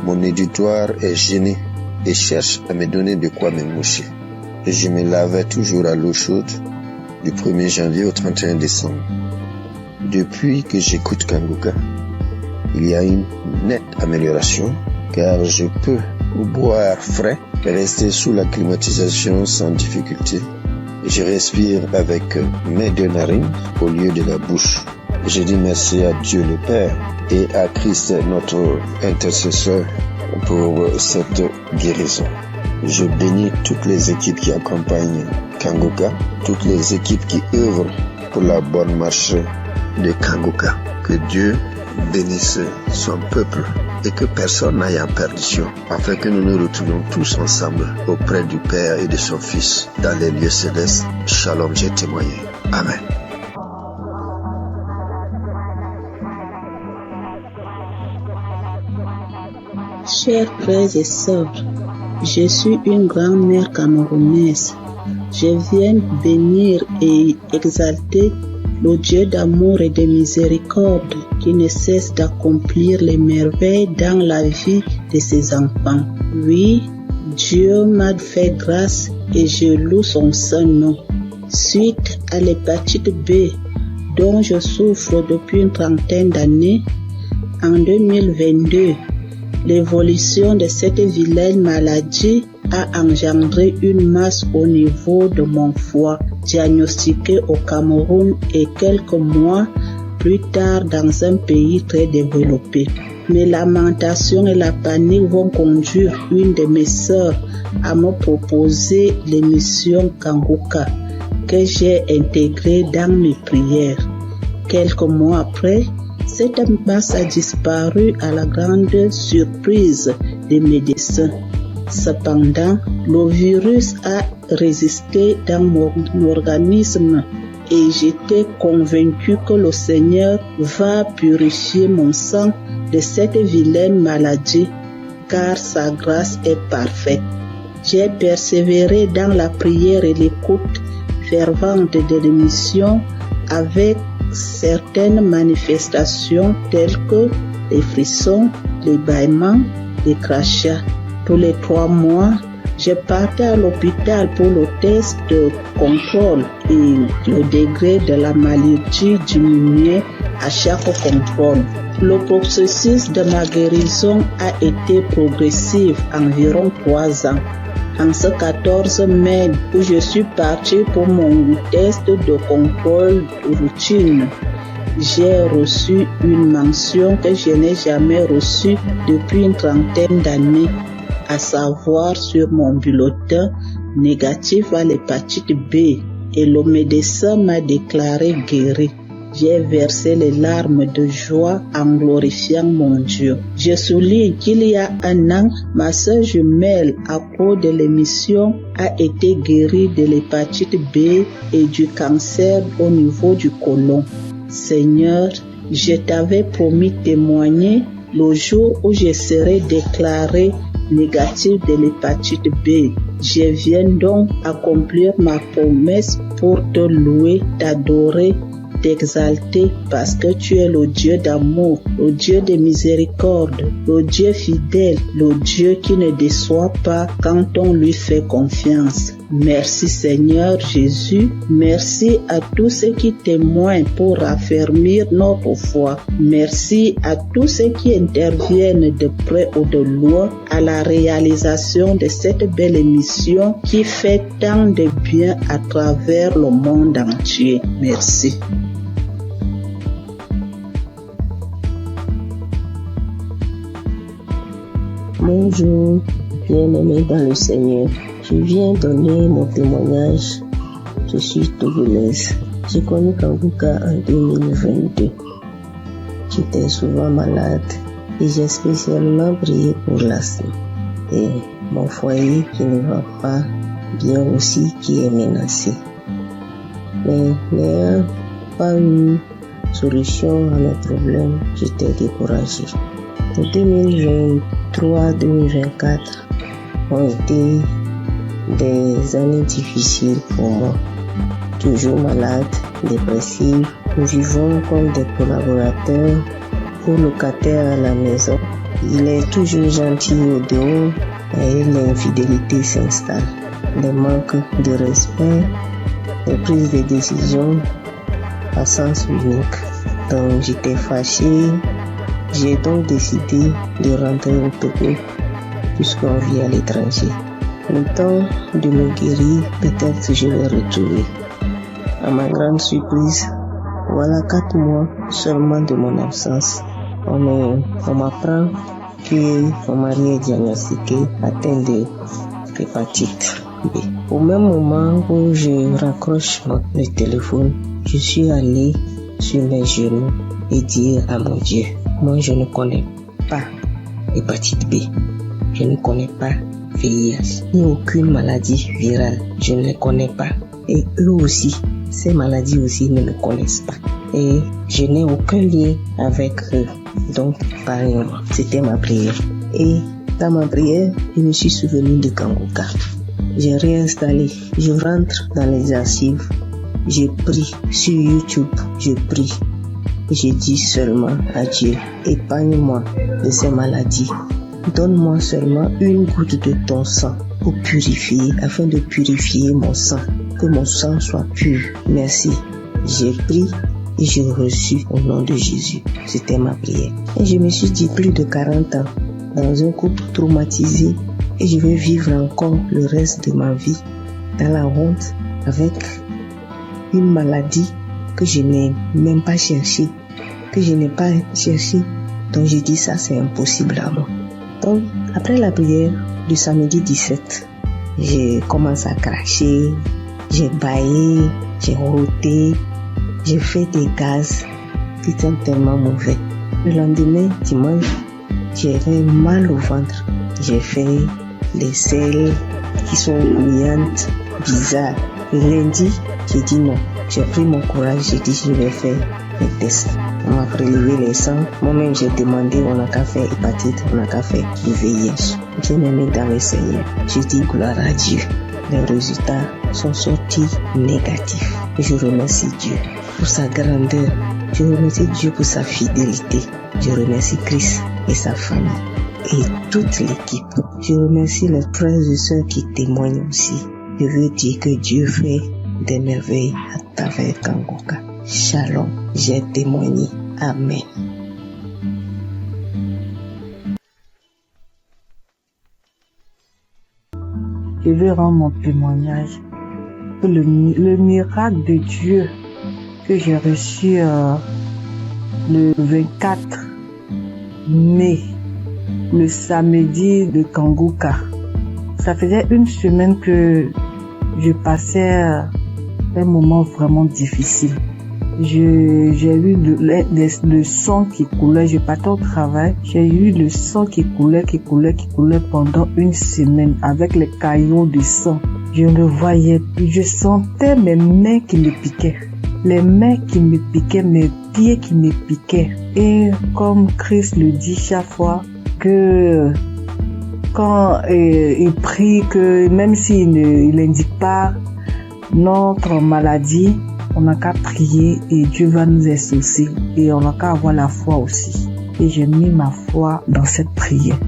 mon auditoire est gêné et cherche à me donner de quoi me moucher. Et je me lavais toujours à l'eau chaude du 1er janvier au 31 décembre. Depuis que j'écoute Kanguka, il y a une nette amélioration car je peux boire frais et rester sous la climatisation sans difficulté. Je respire avec mes 2 narines au lieu de la bouche. Je dis merci à Dieu le Père et à Christ notre intercesseur pour cette guérison. Je bénis toutes les équipes qui accompagnent Kanguka, toutes les équipes qui œuvrent pour la bonne marche de Kanguka. Que Dieu bénisse son peuple et que personne n'aille en perdition, afin que nous nous retrouvions tous ensemble auprès du Père et de son Fils dans les lieux célestes. Shalom, j'ai témoigné. Amen. Chers frères et sœurs, je suis une grand-mère camerounaise. Je viens bénir et exalter le Dieu d'amour et de miséricorde qui ne cesse d'accomplir les merveilles dans la vie de ses enfants. Oui, Dieu m'a fait grâce et je loue son saint nom. Suite à l'hépatite B dont je souffre depuis une trentaine d'années, en 2022, l'évolution de cette vilaine maladie a engendré une masse au niveau de mon foie, diagnostiquée au Cameroun et quelques mois plus tard dans un pays très développé. Mes lamentations et la panique vont conduire une de mes sœurs à me proposer l'émission Kanguka que j'ai intégrée dans mes prières. Quelques mois après, cette masse a disparu à la grande surprise des médecins. Cependant, le virus a résisté dans mon organisme et j'étais convaincu que le Seigneur va purifier mon sang de cette vilaine maladie, car sa grâce est parfaite. J'ai persévéré dans la prière et l'écoute fervente de l'émission avec certaines manifestations telles que les frissons, les bâillements, les crachats. Tous les 3 mois, je partais à l'hôpital pour le test de contrôle et le degré de la maladie diminuait à chaque contrôle. Le processus de ma guérison a été progressif, environ 3 ans. En ce 14 mai où je suis partie pour mon test de contrôle routine, j'ai reçu une mention que je n'ai jamais reçue depuis une trentaine d'années, à savoir sur mon bulletin négatif à l'hépatite B, et le médecin m'a déclaré guéri. J'ai versé les larmes de joie en glorifiant mon Dieu. Je souligne qu'il y a 1 an, ma sœur jumelle, à cause de l'émission, a été guérie de l'hépatite B et du cancer au niveau du côlon. Seigneur, je t'avais promis témoigner le jour où je serai déclaré négatif de l'hépatite B. Je viens donc accomplir ma promesse pour te louer, t'adorer, t'exalter, parce que tu es le Dieu d'amour, le Dieu de miséricorde, le Dieu fidèle, le Dieu qui ne déçoit pas quand on lui fait confiance. Merci Seigneur Jésus, merci à tous ceux qui témoignent pour raffermir notre foi. Merci à tous ceux qui interviennent de près ou de loin à la réalisation de cette belle émission qui fait tant de bien à travers le monde entier. Merci. Bonjour, bien-aimés dans le Seigneur. Je viens donner mon témoignage. Je suis togolaise. J'ai connu Kanguka en 2022. J'étais souvent malade et j'ai spécialement prié pour l'asthme. Et mon foyer qui ne va pas bien aussi qui est menacé. Mais n'ayant pas eu solution à mes problèmes, j'étais découragée. En 2023-2024 ont été des années difficiles pour moi. Toujours malade, dépressive. Nous vivons comme des collaborateurs ou locataires à la maison. Il est toujours gentil au dehors et l'infidélité s'installe. Les manques de respect, les prises de décision à sens unique. Donc j'étais fâchée. J'ai donc décidé de rentrer au Togo puisqu'on vit à l'étranger. Le temps de me guérir, peut-être je vais retrouver. À ma grande surprise, voilà 4 mois seulement de mon absence. On m'apprend que mon mari est diagnostiqué atteint de l'hépatite B. Au même moment où je raccroche le téléphone, je suis allé sur mes genoux et dire à mon Dieu, moi je ne connais pas l'hépatite B, je ne connais pas VIH, ni aucune maladie virale, je ne les connais pas. Et eux aussi, ces maladies aussi ne me connaissent pas. Et je n'ai aucun lien avec eux. Donc, parlez-moi. C'était ma prière. Et dans ma prière, je me suis souvenu de Kanguka. J'ai réinstallé. Je rentre dans les archives. Je prie sur YouTube. Je prie. Je dis seulement à Dieu, épargne-moi de ces maladies. Donne-moi seulement une goutte de ton sang pour purifier, afin de purifier mon sang. Que mon sang soit pur. Merci. J'ai pris et j'ai reçu au nom de Jésus. C'était ma prière. Et je me suis dit, plus de 40 ans, dans un couple traumatisé, et je vais vivre encore le reste de ma vie dans la honte, avec une maladie que je n'ai même pas cherchée, Donc j'ai dit, ça c'est impossible à moi. Donc après la prière du samedi 17, j'ai commencé à cracher, j'ai bâillé, j'ai roté, j'ai fait des gaz qui sont tellement mauvais. Le lendemain, dimanche, j'avais mal au ventre. J'ai fait des selles qui sont bouillantes, bizarres. Le lundi, j'ai dit non. J'ai pris mon courage, j'ai dit je vais faire les tests. On m'a prélevé les sangs. Moi-même, j'ai demandé, on n'a qu'à faire hépatite, on n'a qu'à faire le VIH. Bien aimé dans le Seigneur, j'ai dit gloire à Dieu. Les résultats sont sortis négatifs. Je remercie Dieu pour sa grandeur. Je remercie Dieu pour sa fidélité. Je remercie Christ et sa famille et toute l'équipe. Je remercie les frères et sœurs qui témoignent aussi. Je veux dire que Dieu fait des merveilles à travers Kanguka. Shalom, j'ai témoigné Amen. Je veux rendre mon témoignage que le miracle de Dieu que j'ai reçu le 24 mai, le samedi de Kanguka. Ça faisait une semaine que je passais un moment vraiment difficile. J'ai eu le sang qui coulait, je partais au travail, j'ai eu le sang qui coulait pendant une semaine avec les caillots de sang. Je ne voyais plus, je sentais mes mains qui me piquaient, les mains qui me piquaient, mes pieds qui me piquaient. Et comme Christ le dit chaque fois, que quand il prie, que même s'il n'indique pas notre maladie, on n'a qu'à prier et Dieu va nous exaucer et on n'a qu'à avoir la foi aussi. Et j'ai mis ma foi dans cette prière.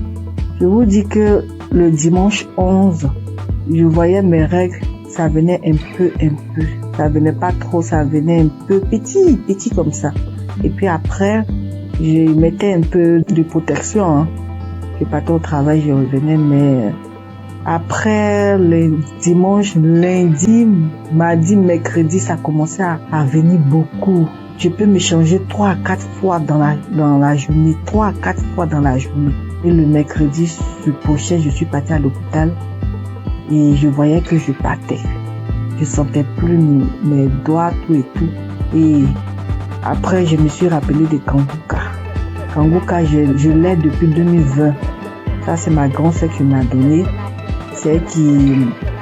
Je vous dis que le dimanche 11, je voyais mes règles, ça venait un peu. Ça venait pas trop, ça venait un peu petit comme ça. Et puis après, je mettais un peu de protection. Je partais au travail, je revenais, mais après le dimanche, lundi, mardi, mercredi, ça commençait à venir beaucoup. Je peux me changer 3 à 4 fois dans la journée, 3 à 4 fois dans la journée. Et le mercredi, je couchais, je suis partie à l'hôpital et je voyais que je partais. Je sentais plus mes doigts, tout et tout. Et après, je me suis rappelé de Kanguka. Kanguka, je l'ai depuis 2020. Ça, c'est ma grand-sœur qui m'a donné. C'est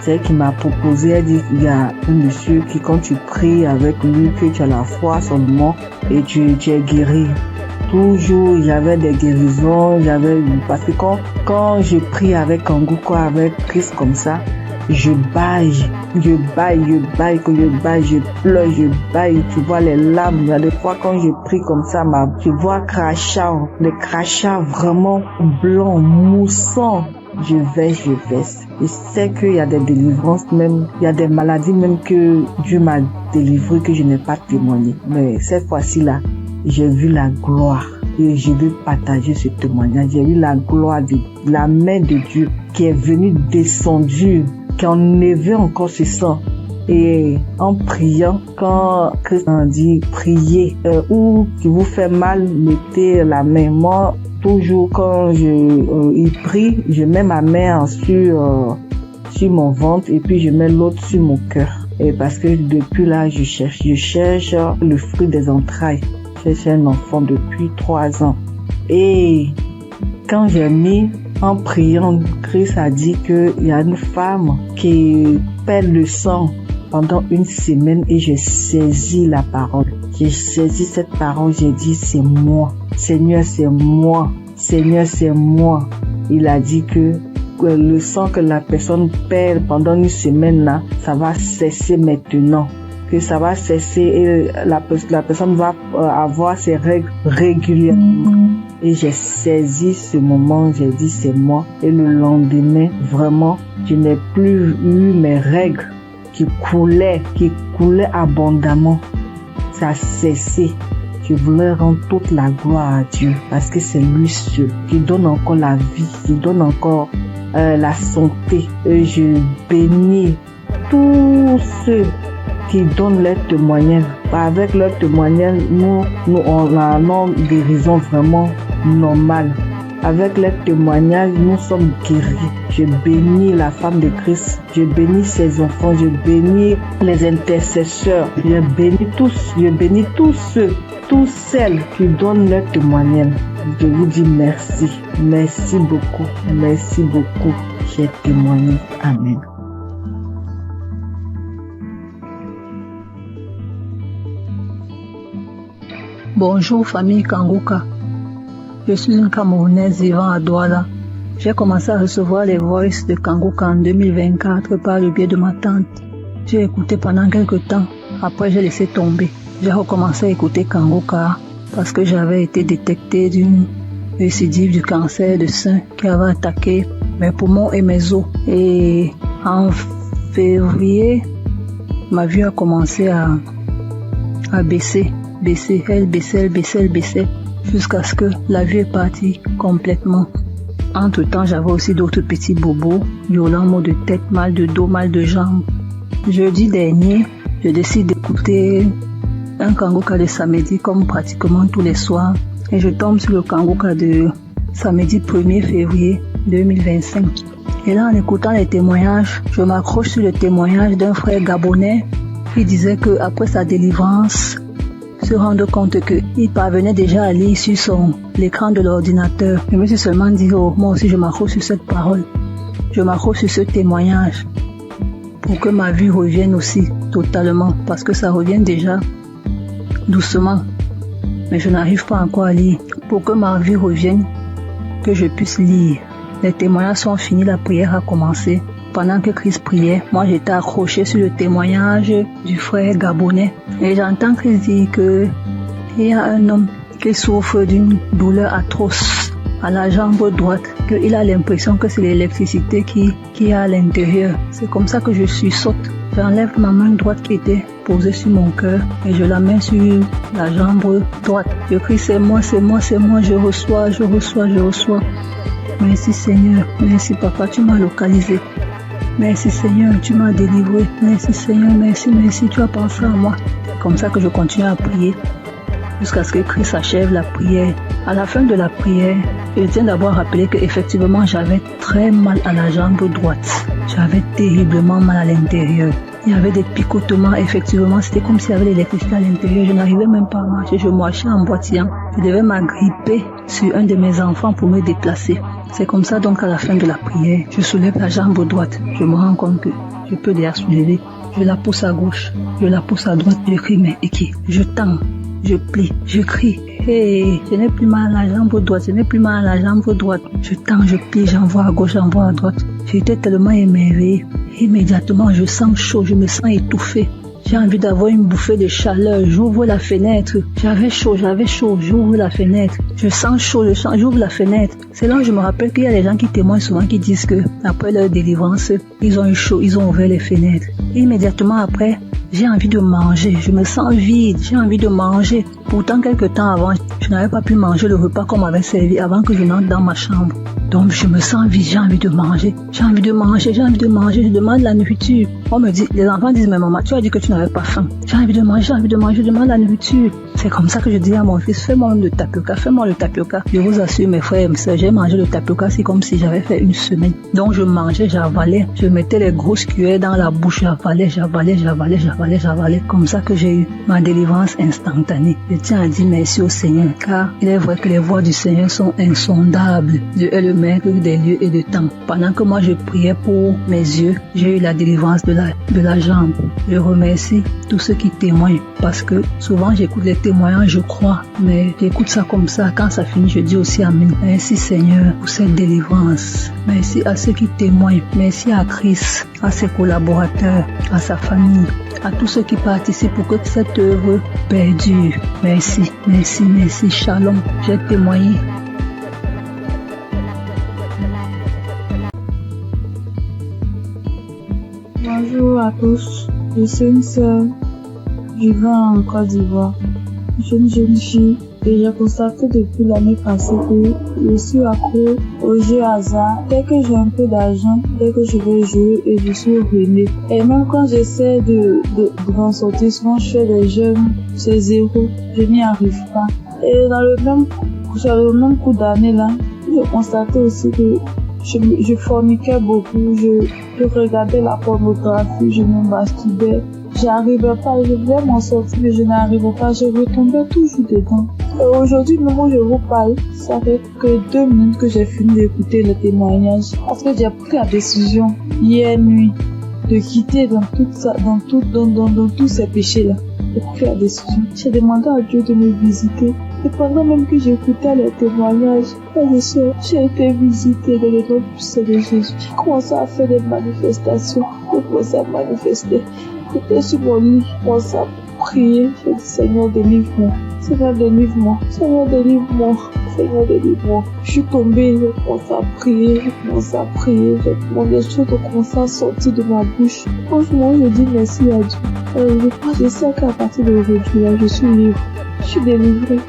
elle qui m'a proposé. Elle dit qu'il y a un monsieur qui, quand tu pries avec lui, que tu as la foi seulement et tu es guéri. Toujours, il y avait des guérisons, parce que quand je prie avec Kanguka, avec Christ comme ça, je baille, je pleure, je baille, tu vois les larmes. Il y a des fois quand je prie comme ça, je vois les crachats vraiment blancs, moussants. Je verse. Je sais qu'il y a des délivrances même, il y a des maladies même que Dieu m'a délivré que je n'ai pas témoigné. Mais cette fois-ci là, j'ai vu la gloire et je veux partager ce témoignage. J'ai vu la gloire de la main de Dieu qui est venue descendue, qui a enlevé encore ce sang. Et en priant, quand Christ a dit priez, ou qui vous fait mal, mettez la main. Moi, toujours quand il prie, je mets ma main sur mon ventre et puis je mets l'autre sur mon cœur. Et parce que depuis là, je cherche le fruit des entrailles. Je cherche un enfant depuis 3 ans. Et quand j'ai mis en priant, Christ a dit qu'il y a une femme qui perd le sang pendant une semaine et j'ai saisi la parole. J'ai saisi cette parole, j'ai dit c'est moi. Seigneur, c'est moi. Seigneur, c'est moi. Il a dit que le sang que la personne perd pendant une semaine là, ça va cesser maintenant. Que ça va cesser et la personne va avoir ses règles régulièrement. Et j'ai saisi ce moment, j'ai dit c'est moi. Et le lendemain, vraiment, je n'ai plus eu mes règles qui coulaient abondamment. Ça a cessé. Je voulais rendre toute la gloire à Dieu parce que c'est lui seul qui donne encore la vie, qui donne encore la santé. Et je bénis tous ceux qui donnent leur témoignage. Avec leur témoignage, nous on a une guérison vraiment normale. Avec leur témoignage, nous sommes guéris. Je bénis la femme de Christ. Je bénis ses enfants. Je bénis les intercesseurs. Je bénis tous ceux, toutes celles qui donnent leur témoignage. Je vous dis merci. Merci beaucoup. Merci beaucoup. J'ai témoigné. Amen. Bonjour famille Kanguka. Je suis une Camerounaise vivant à Douala. J'ai commencé à recevoir les voices de Kanguka en 2024 par le biais de ma tante. J'ai écouté pendant quelques temps. Après, j'ai laissé tomber. J'ai recommencé à écouter Kanguka parce que j'avais été détectée d'une récidive du cancer de sein qui avait attaqué mes poumons et mes os. Et en février, ma vue a commencé à baisser. baissait, elle baissait, jusqu'à ce que la vue est partie complètement. Entre-temps, j'avais aussi d'autres petits bobos, violents maux de tête, mal de dos, mal de jambes. Jeudi dernier, je décide d'écouter un Kangoka de samedi comme pratiquement tous les soirs et je tombe sur le Kangoka de samedi 1er février 2025. Et là, en écoutant les témoignages, je m'accroche sur le témoignage d'un frère gabonais qui disait qu'après sa délivrance, se rendre compte qu'il parvenait déjà à lire sur l'écran de l'ordinateur. Je me suis seulement dit, oh, moi aussi je m'accroche sur cette parole. Je m'accroche sur ce témoignage pour que ma vue revienne aussi totalement, parce que ça revient déjà doucement. Mais je n'arrive pas encore à lire. Pour que ma vue revienne, que je puisse lire. Les témoignages sont finis, la prière a commencé. Pendant que Chris priait, moi j'étais accroché sur le témoignage du frère gabonais. Et j'entends Chris dire qu'il y a un homme qui souffre d'une douleur atroce à la jambe droite, qu'il a l'impression que c'est l'électricité qui est à l'intérieur. C'est comme ça que je sursaute. J'enlève ma main droite qui était posée sur mon cœur et je la mets sur la jambe droite. Je crie, c'est moi, je reçois. Merci Seigneur, merci Papa, tu m'as localisé. Merci Seigneur, tu m'as délivré. Merci Seigneur, merci, tu as pensé à moi. Comme ça que je continue à prier jusqu'à ce que Christ achève la prière. À la fin de la prière, je tiens d'abord à rappeler qu'effectivement j'avais très mal à la jambe droite. J'avais terriblement mal à l'intérieur. Il y avait des picotements, effectivement, c'était comme s'il y avait l'électricité à l'intérieur. Je n'arrivais même pas à marcher, je marchais en boitillant. Je devais m'agripper sur un de mes enfants pour me déplacer. C'est comme ça donc à la fin de la prière, je soulève la jambe droite. Je me rends compte que je peux déjà soulever. Je la pousse à gauche, je la pousse à droite, je crie, mais Eki, je tends, je plie, je crie. Hey, je n'ai plus mal à la jambe droite, Je tends, je plie, j'envoie à gauche, j'envoie à droite. J'étais tellement émerveillée. Immédiatement, je sens chaud, je me sens étouffée. J'ai envie d'avoir une bouffée de chaleur. J'ouvre la fenêtre. J'avais chaud. J'ouvre la fenêtre. Je sens chaud, j'ouvre la fenêtre. C'est là où je me rappelle qu'il y a des gens qui témoignent souvent qui disent que après leur délivrance, ils ont eu chaud, ils ont ouvert les fenêtres. Et immédiatement après, j'ai envie de manger. Je me sens vide. J'ai envie de manger. Pourtant, quelques temps avant, je n'avais pas pu manger le repas qu'on m'avait servi avant que je n'entre dans ma chambre. Donc, je me sens vide, j'ai envie de manger. Je demande la nourriture. On me dit, les enfants disent, mais maman, tu as dit que tu n'avais pas faim. J'ai envie de manger, je demande la nourriture. C'est comme ça que je dis à mon fils, fais-moi le tapioca. Je vous assure, mes frères et mes sœurs, j'ai mangé le tapioca, c'est comme si j'avais fait une semaine. Donc, je mangeais, j'avalais. Je mettais les grosses cuillères dans la bouche, j'avalais. Comme ça que j'ai eu ma délivrance instantanée. Je tiens à dire merci au Seigneur, car il est vrai que les voies du Seigneur sont insondables. Dieu est le maître des lieux et de temps. Pendant que moi je priais pour mes yeux, j'ai eu la délivrance de la jambe. Je remercie tous ceux qui témoignent parce que souvent j'écoute les témoignages, je crois, mais j'écoute ça comme ça. Quand ça finit, je dis aussi Amen. Merci Seigneur pour cette délivrance. Merci à ceux qui témoignent. Merci à Christ, à ses collaborateurs, à sa famille, à tous ceux qui participent pour que cette œuvre perdure. Merci. Shalom. J'ai témoigné. Bonjour à tous, je suis une sœur vivant en Côte d'Ivoire. Je suis une jeune fille et j'ai constaté depuis l'année passée que je suis accro aux jeux hasard. Dès que j'ai un peu d'argent, dès que je veux jouer et je suis ruinée. Et même quand j'essaie de m'en sortir, souvent je fais des jeux, c'est zéro, je n'y arrive pas. Et sur le même coup d'année là, j'ai constaté aussi que je forniquais beaucoup, je regardais la pornographie, je me masturbais. J'arrivais pas, je voulais m'en sortir, mais je n'arrivais pas, je retombais toujours dedans. Et aujourd'hui, le moment où je vous parle, ça fait que 2 minutes que j'ai fini d'écouter le témoignage. Parce que j'ai pris la décision, hier nuit, de quitter dans tous ces péchés-là. J'ai pris la décision. J'ai demandé à Dieu de me visiter. Et pendant même que j'écoutais les témoignages, j'ai été visitée dans le nom puissant de Jésus. J'ai commencé à faire des manifestations. J'ai commencé à manifester. J'étais sur mon lit, j'ai commencé à prier. J'ai dit, Seigneur, délivre-moi. Seigneur, délivre-moi. Seigneur, délivre-moi. Seigneur, délivre-moi. Je suis tombée, j'ai commencé à prier. J'ai demandé des choses ont commencé à sortir de ma bouche. Franchement, je dis merci à Dieu. Je sais qu'à partir d'aujourd'hui, là, je suis libre. Je suis délivrée.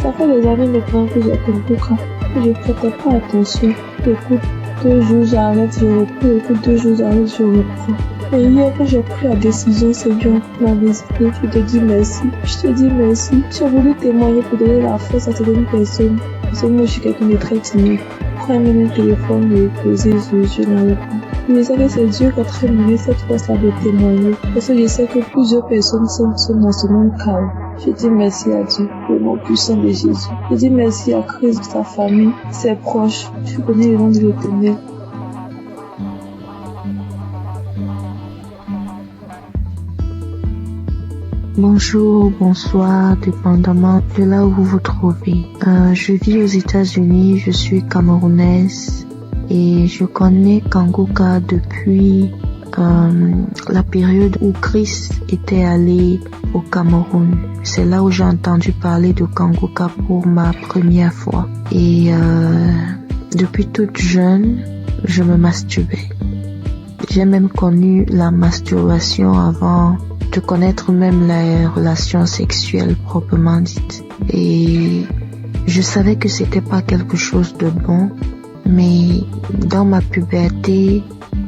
Ça fait des années maintenant que j'ai Kangoka. Je ne prêtais pas attention. Écoute, 2 jours j'arrête, je reprends. Écoute, 2 jours j'arrête, je reprends. Et hier que j'ai pris la décision, Seigneur, la visiter, je te dis merci. Je te dis merci. J'ai voulu témoigner pour donner la force à certaines personnes. Parce que moi, je suis quelqu'un de très timide. Prends mon téléphone, me poser, je n'arrive pas. Je sais que c'est Dieu qui a très donné cette force-là de témoigner. Parce que je sais que plusieurs personnes sont dans ce même cas. Je dis merci à Dieu, le nom puissant de Jésus. Je dis merci à Christ, sa famille, ses proches. Je connais le nom de l'Éternel. Bonjour, bonsoir, dépendamment de là où vous vous trouvez. Je vis aux États-Unis, je suis camerounaise et je connais Kangoka depuis la période où Christ était allé au Cameroun. C'est là où j'ai entendu parler de Kangoka pour ma première fois. Et depuis toute jeune, je me masturbais. J'ai même connu la masturbation avant de connaître même la relation sexuelle proprement dite. Et je savais que c'était pas quelque chose de bon, mais dans ma puberté,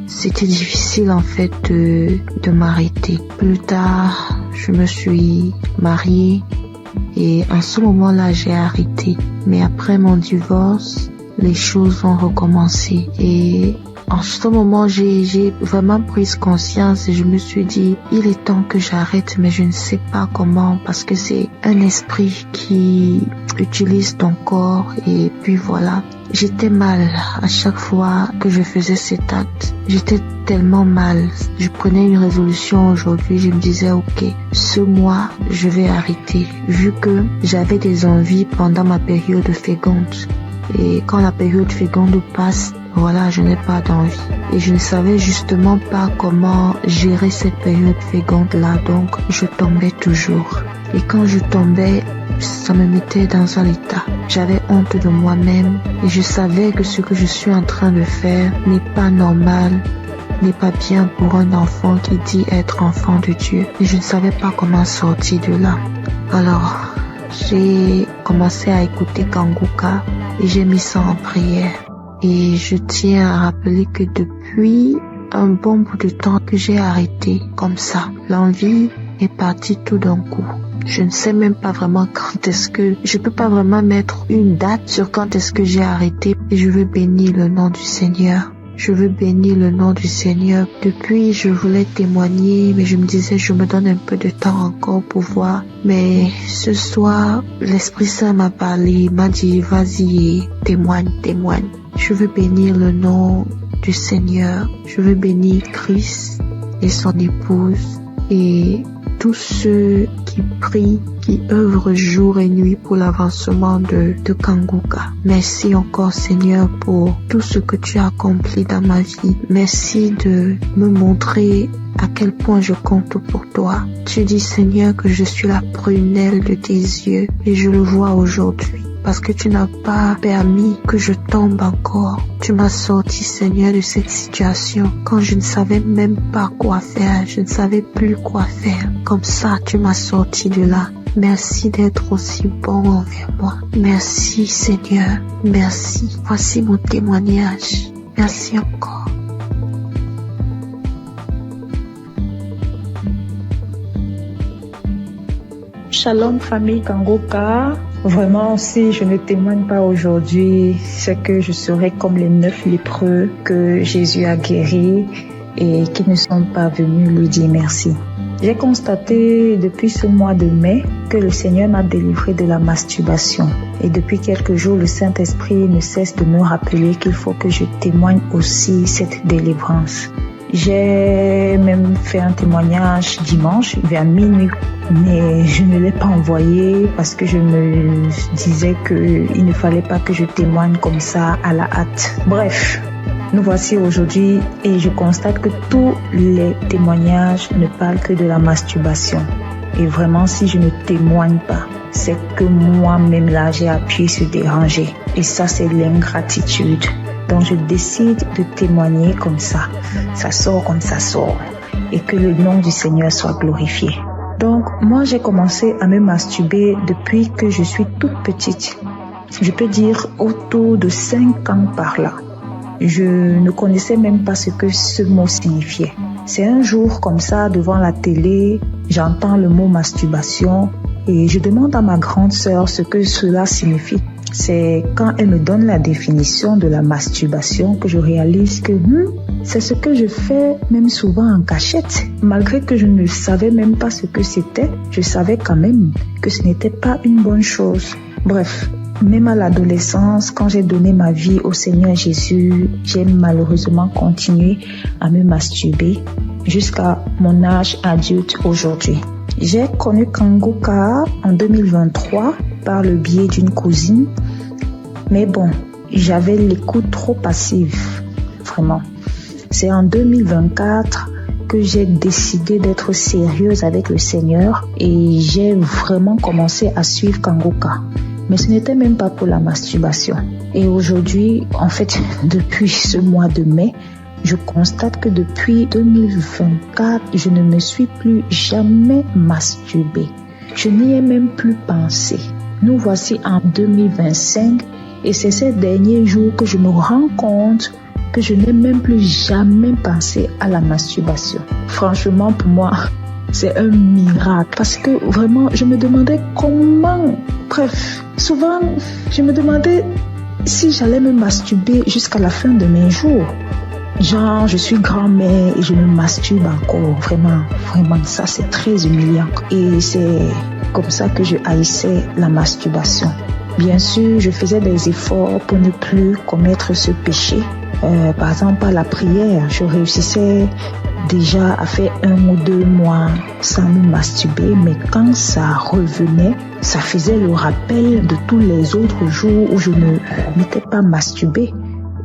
c'était difficile en fait de m'arrêter. Plus tard, je me suis mariée et en ce moment-là, j'ai arrêté. Mais après mon divorce, les choses ont recommencé et en ce moment, j'ai vraiment pris conscience et je me suis dit, il est temps que j'arrête, mais je ne sais pas comment parce que c'est un esprit qui utilise ton corps et puis voilà. J'étais mal à chaque fois que je faisais cet acte. J'étais tellement mal. Je prenais une résolution aujourd'hui, je me disais, ok, ce mois, je vais arrêter vu que j'avais des envies pendant ma période féconde. Et quand la période féconde passe, voilà, je n'ai pas d'envie. Et je ne savais justement pas comment gérer cette période féconde-là, donc je tombais toujours. Et quand je tombais, ça me mettait dans un état. J'avais honte de moi-même et je savais que ce que je suis en train de faire n'est pas normal, n'est pas bien pour un enfant qui dit être enfant de Dieu. Et je ne savais pas comment sortir de là. Alors, j'ai commencé à écouter Kangoka et j'ai mis ça en prière. Et je tiens à rappeler que depuis un bon bout de temps que j'ai arrêté comme ça, l'envie est partie tout d'un coup. Je ne sais même pas vraiment quand est-ce que... Je peux pas vraiment mettre une date sur quand est-ce que j'ai arrêté. Et je veux bénir le nom du Seigneur. Je veux bénir le nom du Seigneur. Depuis, je voulais témoigner, mais je me disais, je me donne un peu de temps encore pour voir. Mais ce soir, l'Esprit Saint m'a parlé, m'a dit, vas-y, témoigne. Je veux bénir le nom du Seigneur. Je veux bénir Christ et son épouse et tous ceux qui prient, qui œuvrent jour et nuit pour l'avancement de Kangoka. Merci encore Seigneur pour tout ce que tu as accompli dans ma vie. Merci de me montrer à quel point je compte pour toi. Tu dis Seigneur que je suis la prunelle de tes yeux et je le vois aujourd'hui. Parce que tu n'as pas permis que je tombe encore. Tu m'as sorti, Seigneur, de cette situation quand je ne savais même pas quoi faire. Je ne savais plus quoi faire. Comme ça, tu m'as sorti de là. Merci d'être aussi bon envers moi. Merci, Seigneur. Merci. Voici mon témoignage. Merci encore. Shalom, famille Kangoka. Vraiment, si je ne témoigne pas aujourd'hui, c'est que je serai comme les 9 lépreux que Jésus a guéris et qui ne sont pas venus lui dire merci. J'ai constaté depuis ce mois de mai que le Seigneur m'a délivré de la masturbation. Et depuis quelques jours, le Saint-Esprit ne cesse de me rappeler qu'il faut que je témoigne aussi cette délivrance. J'ai même fait un témoignage dimanche vers minuit, mais je ne l'ai pas envoyé parce que je me disais qu'il ne fallait pas que je témoigne comme ça à la hâte. Bref, nous voici aujourd'hui et je constate que tous les témoignages ne parlent que de la masturbation. Et vraiment, si je ne témoigne pas, c'est que moi-même là, j'ai appuyé sur déranger. Et ça, c'est l'ingratitude. Donc je décide de témoigner comme ça. Ça sort comme ça sort. Et que le nom du Seigneur soit glorifié. Donc, moi, j'ai commencé à me masturber depuis que je suis toute petite. Je peux dire autour de 5 ans par là. Je ne connaissais même pas ce que ce mot signifiait. C'est un jour comme ça, devant la télé, j'entends le mot masturbation et je demande à ma grande sœur ce que cela signifie. C'est quand elle me donne la définition de la masturbation que je réalise que c'est ce que je fais même souvent en cachette. Malgré que je ne savais même pas ce que c'était, je savais quand même que ce n'était pas une bonne chose. Bref, même à l'adolescence, quand j'ai donné ma vie au Seigneur Jésus, j'ai malheureusement continué à me masturber jusqu'à mon âge adulte aujourd'hui. J'ai connu Kanguka en 2023 par le biais d'une cousine. Mais bon, j'avais l'écoute trop passive, vraiment. C'est en 2024 que j'ai décidé d'être sérieuse avec le Seigneur et j'ai vraiment commencé à suivre Kanguka. Mais ce n'était même pas pour la masturbation. Et aujourd'hui, en fait, depuis ce mois de mai, je constate que depuis 2024, je ne me suis plus jamais masturbée. Je n'y ai même plus pensé. Nous voici en 2025 et c'est ces derniers jours que je me rends compte que je n'ai même plus jamais pensé à la masturbation. Franchement, pour moi, c'est un miracle parce que vraiment, je me demandais comment. Bref, souvent, je me demandais si j'allais me masturber jusqu'à la fin de mes jours. Genre, je suis grand-mère et je me masturbe encore. Vraiment, ça c'est très humiliant. Et c'est comme ça que je haïssais la masturbation. Bien sûr, je faisais des efforts pour ne plus commettre ce péché. Par exemple, à la prière, je réussissais déjà à faire 1 ou 2 mois sans me masturber, mais quand ça revenait, ça faisait le rappel de tous les autres jours où je ne m'étais pas masturbée.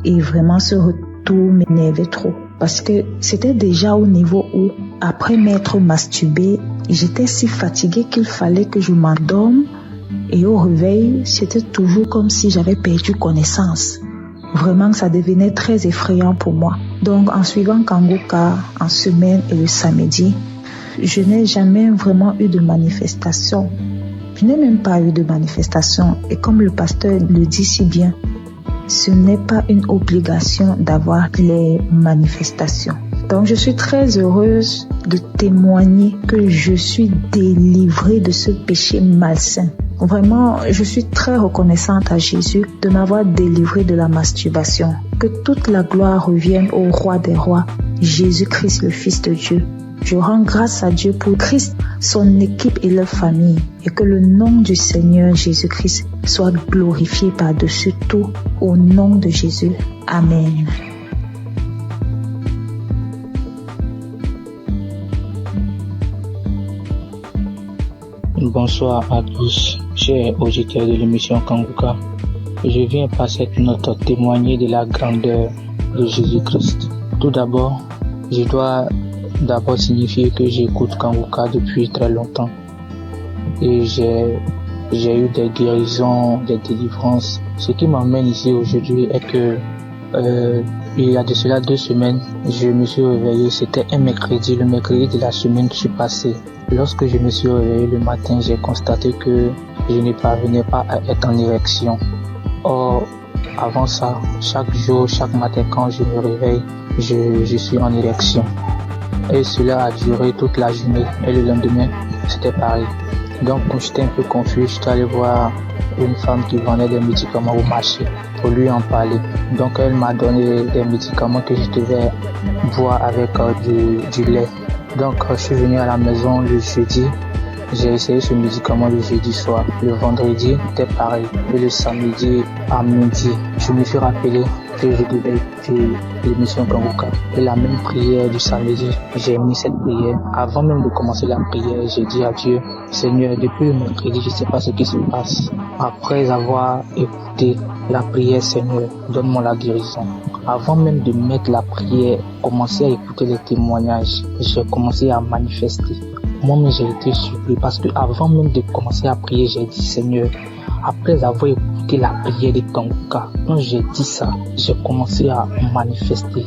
Et vraiment, ce retour m'énervait trop. Parce que c'était déjà au niveau où, après m'être masturbée, j'étais si fatiguée qu'il fallait que je m'endorme. Et au réveil, c'était toujours comme si j'avais perdu connaissance. Vraiment, ça devenait très effrayant pour moi. Donc, en suivant Kanguka en semaine et le samedi, je n'ai jamais vraiment eu de manifestation. Je n'ai même pas eu de manifestation. Et comme le pasteur le dit si bien, ce n'est pas une obligation d'avoir les manifestations. Donc, je suis très heureuse de témoigner que je suis délivrée de ce péché malsain. Vraiment, je suis très reconnaissante à Jésus de m'avoir délivrée de la masturbation. Que toute la gloire revienne au roi des rois, Jésus-Christ, le Fils de Dieu. Je rends grâce à Dieu pour Christ, son équipe et leur famille, et que le nom du Seigneur Jésus-Christ soit glorifié par-dessus tout, au nom de Jésus. Amen. Bonsoir à tous, chers auditeurs de l'émission Kanguka. Je viens par cette note témoigner de la grandeur de Jésus-Christ. Tout d'abord, je dois signifier que j'écoute Kanguka depuis très longtemps. Et j'ai eu des guérisons, des délivrances. Ce qui m'emmène ici aujourd'hui est que il y a de cela 2 semaines, je me suis réveillé, c'était un mercredi, le mercredi de la semaine qui s'est passée. Lorsque je me suis réveillé le matin, j'ai constaté que je ne parvenais pas à être en érection. Or, avant ça, chaque jour, chaque matin quand je me réveille, je suis en érection. Et cela a duré toute la journée. Et le lendemain, c'était pareil. Donc, quand j'étais un peu confus, j'étais allé voir une femme qui vendait des médicaments au marché pour lui en parler. Donc, elle m'a donné des médicaments que je devais boire avec du lait. Donc, je suis venu à la maison le jeudi. J'ai essayé ce médicament le jeudi soir. Le vendredi, c'était pareil. Et le samedi à midi, je me suis rappelé que je devais écouter l'émission Kanguka. Et la même prière du samedi, j'ai mis cette prière. Avant même de commencer la prière, j'ai dit à Dieu, Seigneur, depuis le mercredi, je ne sais pas ce qui se passe. Après avoir écouté la prière, Seigneur, donne-moi la guérison. Avant même de mettre la prière, commencer à écouter les témoignages, j'ai commencé à manifester. Moi-même, j'ai été surpris parce que avant même de commencer à prier, j'ai dit, Seigneur, après avoir écouté la prière de Kanguka, quand j'ai dit ça, j'ai commencé à manifester.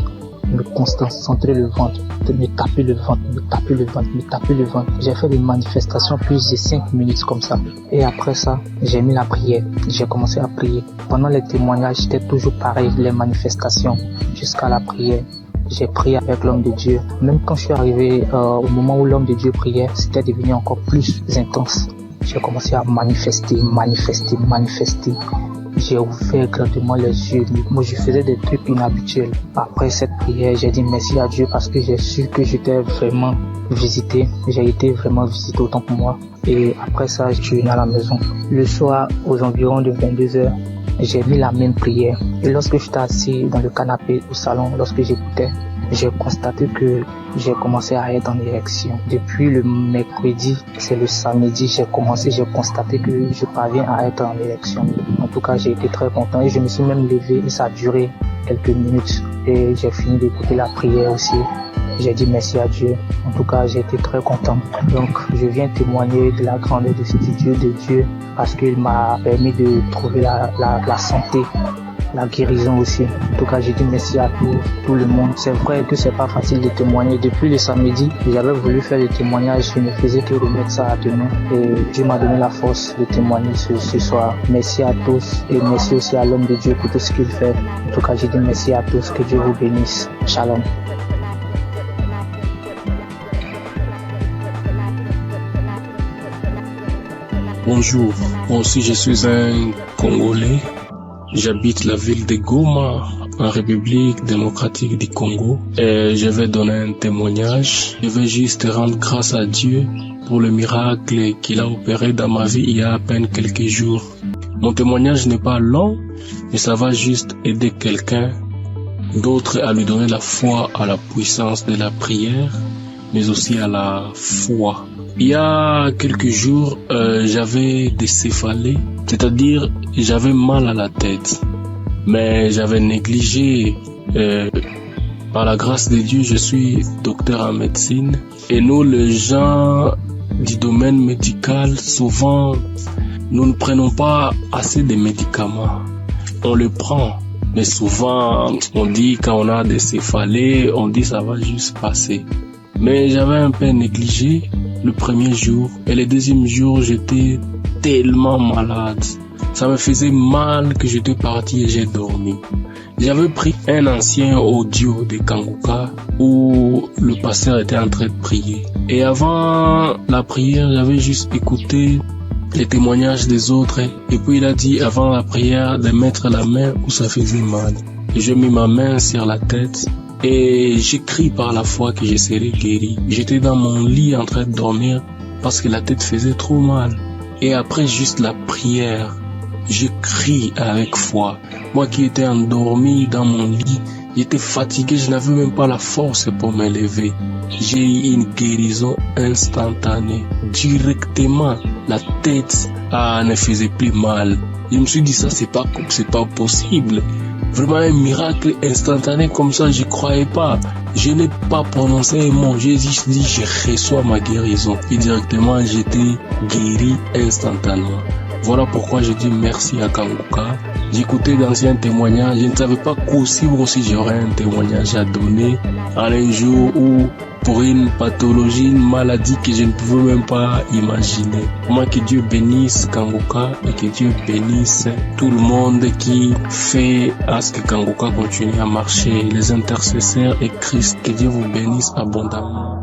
me concentrer le ventre, de me taper le ventre. J'ai fait des manifestations plus de 5 minutes comme ça. Et après ça, j'ai mis la prière. J'ai commencé à prier. Pendant les témoignages, c'était toujours pareil, les manifestations, jusqu'à la prière. J'ai prié avec l'homme de Dieu. Même quand je suis arrivé au moment où l'homme de Dieu priait, c'était devenu encore plus intense. J'ai commencé à manifester. J'ai ouvert grandement les yeux. Moi, je faisais des trucs inhabituels. Après cette prière, j'ai dit merci à Dieu parce que j'ai su que j'étais vraiment visité. J'ai été vraiment visité autant pour moi. Et après ça, je suis venu à la maison. Le soir, aux environs de 22h, j'ai mis la même prière. Et lorsque j'étais assis dans le canapé au salon, lorsque j'écoutais, j'ai constaté que j'ai commencé à être en érection. Depuis le mercredi, c'est le samedi, j'ai constaté que je parviens à être en érection. En tout cas, j'ai été très content et je me suis même levé et ça a duré quelques minutes. Et j'ai fini d'écouter la prière aussi. J'ai dit merci à Dieu. En tout cas, j'ai été très content. Donc, je viens témoigner de la grandeur de Dieu parce qu'il m'a permis de trouver la santé, la guérison aussi. En tout cas, j'ai dit merci à tout le monde. C'est vrai que c'est pas facile de témoigner. Depuis le samedi, j'avais voulu faire des témoignages. Je ne faisais que remettre ça à demain. Et Dieu m'a donné la force de témoigner ce soir. Merci à tous et merci aussi à l'homme de Dieu pour tout ce qu'il fait. En tout cas, j'ai dit merci à tous. Que Dieu vous bénisse. Shalom. Bonjour, moi aussi je suis un Congolais. J'habite la ville de Goma, en République démocratique du Congo. Et je vais donner un témoignage. Je vais juste rendre grâce à Dieu pour le miracle qu'il a opéré dans ma vie il y a à peine quelques jours. Mon témoignage n'est pas long, mais ça va juste aider quelqu'un d'autre à lui donner la foi à la puissance de la prière, mais aussi à la foi. Il y a quelques jours, j'avais des céphalées, c'est-à-dire j'avais mal à la tête, mais j'avais négligé. Par la grâce de Dieu, je suis docteur en médecine et nous, les gens du domaine médical, souvent, nous ne prenons pas assez de médicaments. On le prend, mais souvent, on dit quand on a des céphalées, on dit ça va juste passer. Mais j'avais un peu négligé le premier jour et le deuxième jour j'étais tellement malade. Ça me faisait mal que j'étais parti et j'ai dormi. J'avais pris un ancien audio de Kanguka où le pasteur était en train de prier. Et avant la prière, j'avais juste écouté les témoignages des autres. Et puis il a dit avant la prière de mettre la main où ça faisait mal. Et j'ai mis ma main sur la tête. Et j'ai crié par la foi que je serais guéri. J'étais dans mon lit en train de dormir parce que la tête faisait trop mal. Et après juste la prière, je crie avec foi. Moi qui étais endormi dans mon lit, j'étais fatigué, je n'avais même pas la force pour me lever. J'ai eu une guérison instantanée. Directement, la tête ne faisait plus mal. Je me suis dit ça c'est pas possible. Vraiment un miracle instantané comme ça, je croyais pas. Je n'ai pas prononcé un mot, j'ai juste dit je reçois ma guérison. Et directement j'étais guéri instantanément. Voilà pourquoi je dis merci à Kanguka. J'écoutais d'anciens témoignages, je ne savais pas qu'aussi j'aurais un témoignage à donner à un jour où pour une pathologie, une maladie que je ne pouvais même pas imaginer. Moi, que Dieu bénisse Kanguka et que Dieu bénisse tout le monde qui fait à ce que Kanguka continue à marcher, les intercesseurs et Christ, que Dieu vous bénisse abondamment.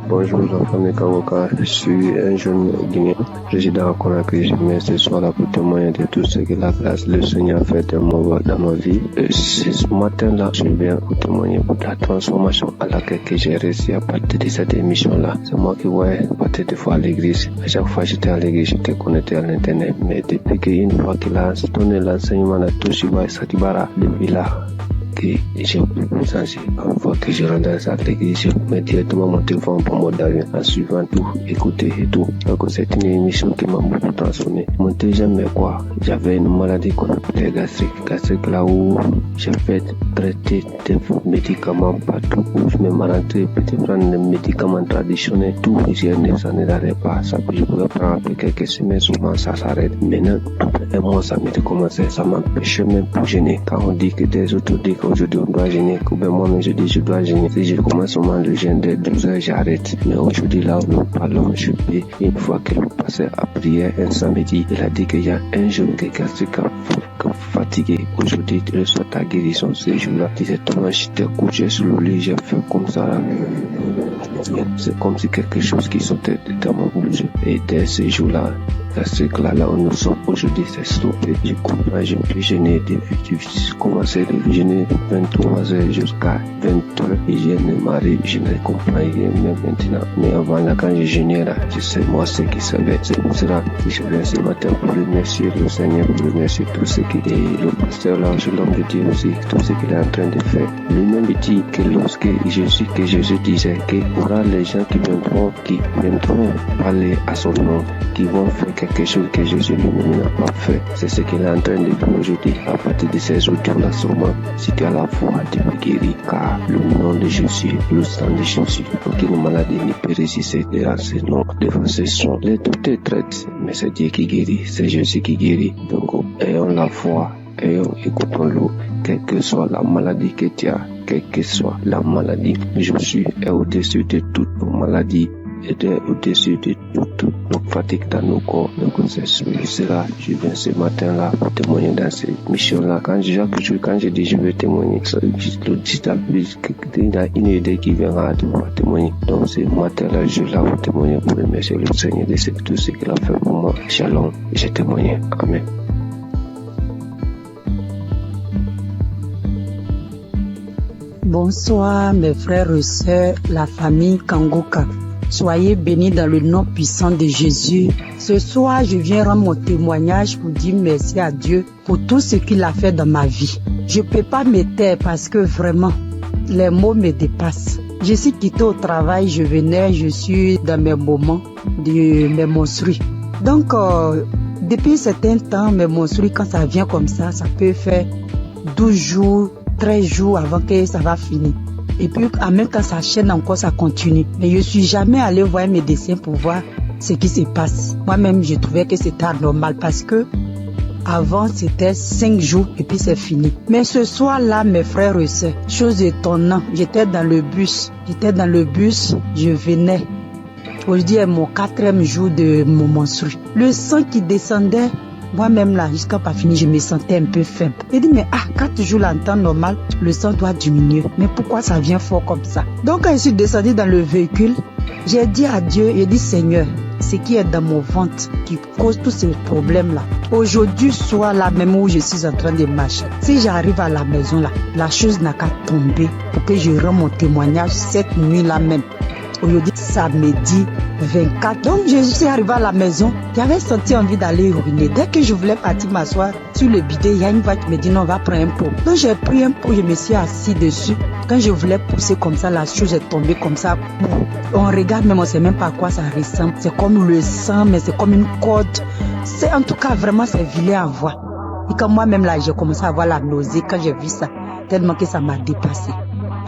Bonjour la famille Kanguka, je suis un jeune Guinéen, résident à Conakry. Je viens ce soir là pour témoigner de tout ce que la grâce le Seigneur a fait dans ma vie. Ce matin-là, je viens pour témoigner pour la transformation à laquelle j'ai réussi à partir de cette émission-là. C'est moi qui voyais partir des fois à l'église. À chaque fois que j'étais à l'église, j'étais connecté à l'internet. Mais depuis qu'une fois qu'il a donné l'enseignement à Toshiba et Satibara, depuis là, que j'ai beaucoup changé. Avant que je rentre dans cette église, je mets directement mon téléphone pour mode d'avion en suivant tout, écouter et tout. Donc c'est une émission qui m'a beaucoup transformé. Mon deuxième, quoi, j'avais une maladie qu'on appelait gastrique. Gastrique là où j'ai fait traiter des médicaments partout où je me maladie, peut-être prendre des médicaments traditionnels, tout, ça ne n'arrête pas. Ça, je pouvais prendre après quelques semaines, souvent ça s'arrête. Maintenant, après un mois, ça m'était commencé, ça m'empêchait même pour gêner. Quand on dit que des autres disent qu'aujourd'hui on doit gêner, que ben moi-même je dis je dois gêner. Si je commence seulement le gêne dès 12 heures, j'arrête. Mais aujourd'hui, là où nous parlons, je peux, une fois que nous passons à prière un samedi, il a dit qu'il y a un jour que gastrique fatigué. Aujourd'hui, tu reçois ta guérison ces jours-là. Directement, j'étais couché sur le lit, j'ai fait comme ça. Là. C'est comme si quelque chose qui sortait dans mon bouche. Et dès ces jours-là, là où nous sommes aujourd'hui, c'est stoppé. Je comprends, je peux gêner depuis, j'ai commencé de gêner de 23 heures jusqu'à 20 heures. Et je ne m'arrive, je ne comprends rien même maintenant. Mais avant là, quand je gênais là, je sais moi ce qui savait. C'est pour cela que je viens ce matin pour remercier le Seigneur, pour remercier tout ce qui est le pasteur là, l'homme de Dieu aussi, tout ce qu'il est en train de faire. Lui-même dit que lorsque Jésus disait qu'il y aura les gens qui viendront parler à son nom, qui vont faire quelque chose que Jésus lui-même n'a pas fait. C'est ce qu'il est en train de faire aujourd'hui. À partir de ces audios-là, sûrement, si tu as la foi, tu peux guérir. Car le nom de Jésus, le sang de Jésus, aucune maladie ne peut résister devant ce nom, devant ce son. Les docteurs traitent, mais c'est Dieu qui guérit, c'est Jésus qui guérit. Donc, ayons la foi, écoutons-le, quelle que soit la maladie que tu as, quelle que soit la maladie. Jésus est au-dessus de toutes vos maladies. Et au-dessus de toute nos fatigues dans nos corps. Donc c'est cela, je viens ce matin-là pour témoigner dans cette mission-là. Quand je dis je vais témoigner, il y a une idée qui viendra de pouvoir témoigner. Donc ce matin-là, je suis là pour témoigner, pour remercier le Seigneur de tout ce qu'il a fait pour moi. Shalom, j'ai témoigné. Amen. Bonsoir mes frères et sœurs, la famille Kangoka. Soyez bénis dans le nom puissant de Jésus. Ce soir, je viens rendre mon témoignage pour dire merci à Dieu pour tout ce qu'il a fait dans ma vie. Je ne peux pas me taire parce que vraiment, les mots me dépassent. Je suis quitté au travail, je suis dans mes moments de mes menstrues. Donc, depuis un certain temps, mes menstrues, quand ça vient comme ça peut faire 12 jours, 13 jours avant que ça va finir. Et puis, en même temps, ça chaîne encore, ça continue. Mais je ne suis jamais allé voir un médecin pour voir ce qui se passe. Moi-même, je trouvais que c'était anormal parce que avant, c'était 5 jours et puis c'est fini. Mais ce soir-là, mes frères et sœurs, chose étonnante, j'étais dans le bus, je venais. Aujourd'hui est mon 4e jour de mon menstru. Le sang qui descendait, moi-même là, jusqu'à pas fini, je me sentais un peu faible. J'ai dit, mais 4 jours là, en temps normal, le sang doit diminuer. Mais pourquoi ça vient fort comme ça? Donc quand je suis descendue dans le véhicule, j'ai dit à Dieu, j'ai dit, Seigneur, ce qui est dans mon ventre qui cause tous ces problèmes-là. Aujourd'hui, soit là même où je suis en train de marcher, si j'arrive à la maison là, la chose n'a qu'à tomber pour que je rende mon témoignage cette nuit-là même. Aujourd'hui, samedi 24. Donc, je suis arrivée à la maison. J'avais senti envie d'aller uriner. Dès que je voulais partir m'asseoir sur le bidet, il y a une voix qui me dit non, on va prendre un pot. Donc, j'ai pris un pot, je me suis assis dessus. Quand je voulais pousser comme ça, la chose est tombée comme ça. On regarde, mais on ne sait même pas à quoi ça ressemble. C'est comme le sang, mais c'est comme une corde. C'est en tout cas, vraiment, c'est vilain à voir. Et quand moi-même, là, j'ai commencé à avoir la nausée quand j'ai vu ça, tellement que ça m'a dépassé.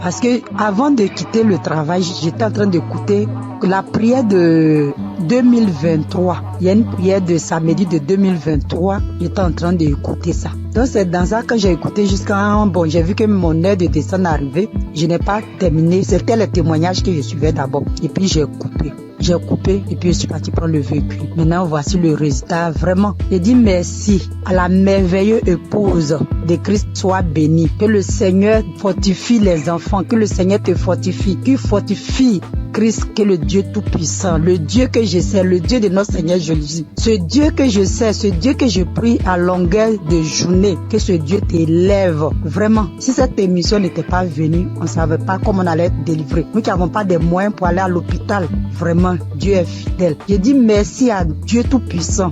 Parce que avant de quitter le travail, j'étais en train d'écouter la prière de 2023. Il y a une prière de samedi de 2023. J'étais en train d'écouter ça. Donc c'est dans ça que j'ai écouté jusqu'à... Bon, j'ai vu que mon heure de descente arrivait. Je n'ai pas terminé. C'était le témoignage que je suivais d'abord. Et puis j'ai coupé. Et puis je suis parti prendre le véhicule. Maintenant, voici le résultat. Vraiment, j'ai dit merci à la merveilleuse épouse de Christ soit bénie. Que le Seigneur fortifie les enfants. Que le Seigneur te fortifie. Qu'il fortifie Christ, que le Dieu tout-puissant, le Dieu que je sais, le Dieu de notre Seigneur Jésus. Ce Dieu que je sais, ce Dieu que je prie à longueur de journée, que ce Dieu t'élève. Vraiment, si cette émission n'était pas venue, on ne savait pas comment on allait être délivré. Nous qui n'avons pas de moyens pour aller à l'hôpital. Vraiment, Dieu est fidèle. Je dis merci à Dieu tout-puissant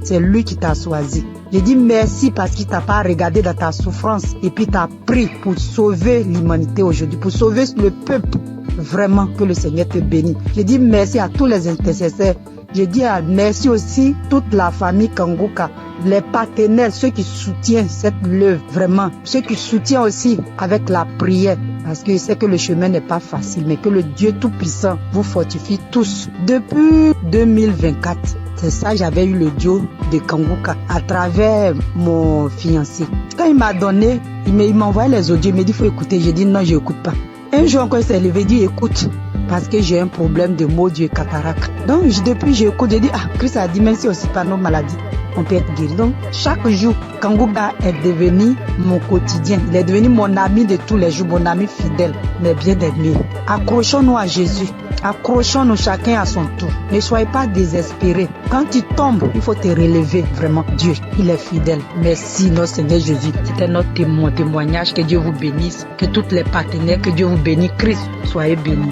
c'est lui qui t'a choisi. Je dis merci parce qu'il t'a pas regardé dans ta souffrance et puis t'a pris pour sauver l'humanité aujourd'hui, pour sauver le peuple. Vraiment que le Seigneur te bénisse. Je dis merci à tous les intercesseurs. Je dis merci aussi toute la famille Kangoka, les partenaires, ceux qui soutiennent cette œuvre, vraiment, ceux qui soutiennent aussi avec la prière, parce que je sais que le chemin n'est pas facile, mais que le Dieu Tout-Puissant vous fortifie tous. Depuis 2024, c'est ça, j'avais eu le duo de Kangoka à travers mon fiancé. Quand il m'a donné, il m'a envoyé les audios, il m'a dit il faut écouter. J'ai dit non, je n'écoute pas. Un jour encore, il s'est levé, il dit écoute. Parce que j'ai un problème de maux d'yeux cataracte. Donc, depuis, j'écoute, je dis, Christ a dit, même si aussi par nos maladies, on peut être guéri. Donc, chaque jour, Kangoka est devenu mon quotidien. Il est devenu mon ami de tous les jours, mon ami fidèle, mais bien aimé. Accrochons-nous à Jésus. Accrochons-nous chacun à son tour. Ne soyez pas désespérés. Quand tu tombes, il faut te relever. Vraiment, Dieu, il est fidèle. Merci, notre Seigneur Jésus. C'était notre témoignage. Que Dieu vous bénisse. Que tous les partenaires, que Dieu vous bénisse. Christ, soyez bénis.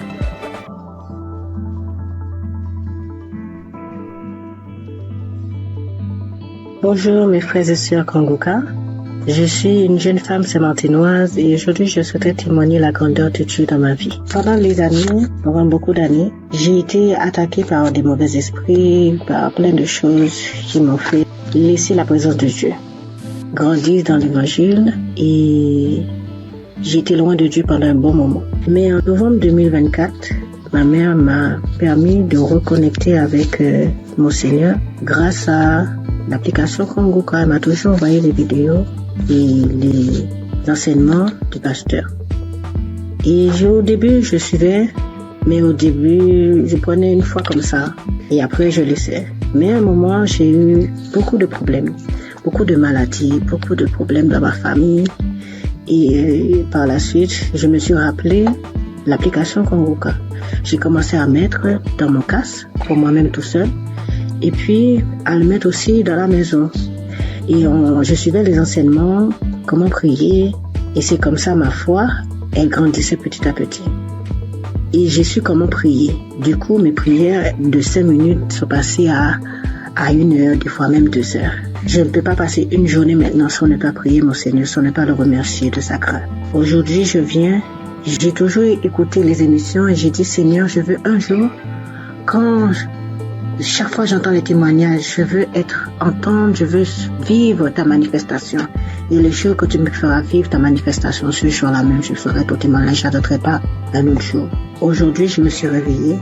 Bonjour mes frères et sœurs Kangoka. Je suis une jeune femme sémantinoise et aujourd'hui je souhaiterais témoigner la grandeur de Dieu dans ma vie. Pendant beaucoup d'années, j'ai été attaquée par des mauvais esprits, par plein de choses qui m'ont fait laisser la présence de Dieu. Grandir dans l'évangile et j'ai été loin de Dieu pendant un bon moment. Mais en novembre 2024, ma mère m'a permis de reconnecter avec mon Seigneur grâce à l'application Kangoka. Elle m'a toujours envoyé les vidéos et les enseignements du pasteur. Et au début, je suivais, mais au début, je prenais une fois comme ça et après, je laissais. Mais à un moment, j'ai eu beaucoup de problèmes, beaucoup de maladies, beaucoup de problèmes dans ma famille. Et par la suite, je me suis rappelé l'application Kangoka. J'ai commencé à mettre dans mon casque, pour moi-même tout seul, et puis à le mettre aussi dans la maison. Et je suivais les enseignements, comment prier, et c'est comme ça ma foi, elle grandissait petit à petit. Et j'ai su comment prier. Du coup, mes prières de 5 minutes sont passées à 1 heure, des fois même 2 heures. Je ne peux pas passer une journée maintenant sans ne pas prier mon Seigneur, sans ne pas le remercier de sa grâce. Aujourd'hui, j'ai toujours écouté les émissions et j'ai dit, Seigneur, je veux un jour, chaque fois j'entends les témoignages, je veux entendre, je veux vivre ta manifestation. Et le jour que tu me feras vivre ta manifestation, ce jour-là même, je ferai ton témoignage, je n'attendrai pas un autre jour. Aujourd'hui, je me suis réveillée.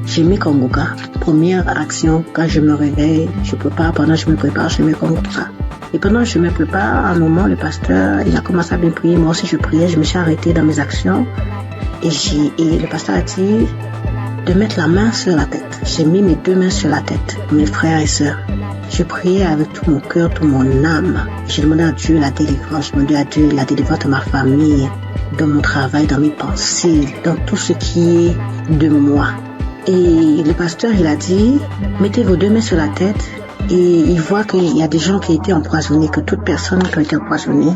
J'ai mis Kangoka. Première action, quand je me réveille, je prépare, pendant que je me prépare, je mets Kangoka. Et pendant que je me prépare, à un moment, le pasteur, il a commencé à bien prier. Moi aussi, je priais, je me suis arrêtée dans mes actions. Et le pasteur a dit de mettre la main sur la tête. J'ai mis mes 2 mains sur la tête, mes frères et sœurs. Je priais avec tout mon cœur, toute mon âme. J'ai demandé à Dieu la délivrance. J'ai demandé à Dieu la délivrance de ma famille, dans mon travail, dans mes pensées, dans tout ce qui est de moi. Et le pasteur, il a dit, mettez vos 2 mains sur la tête. Et il voit qu'il y a des gens qui ont été empoisonnés, que toute personne qui a été empoisonnée,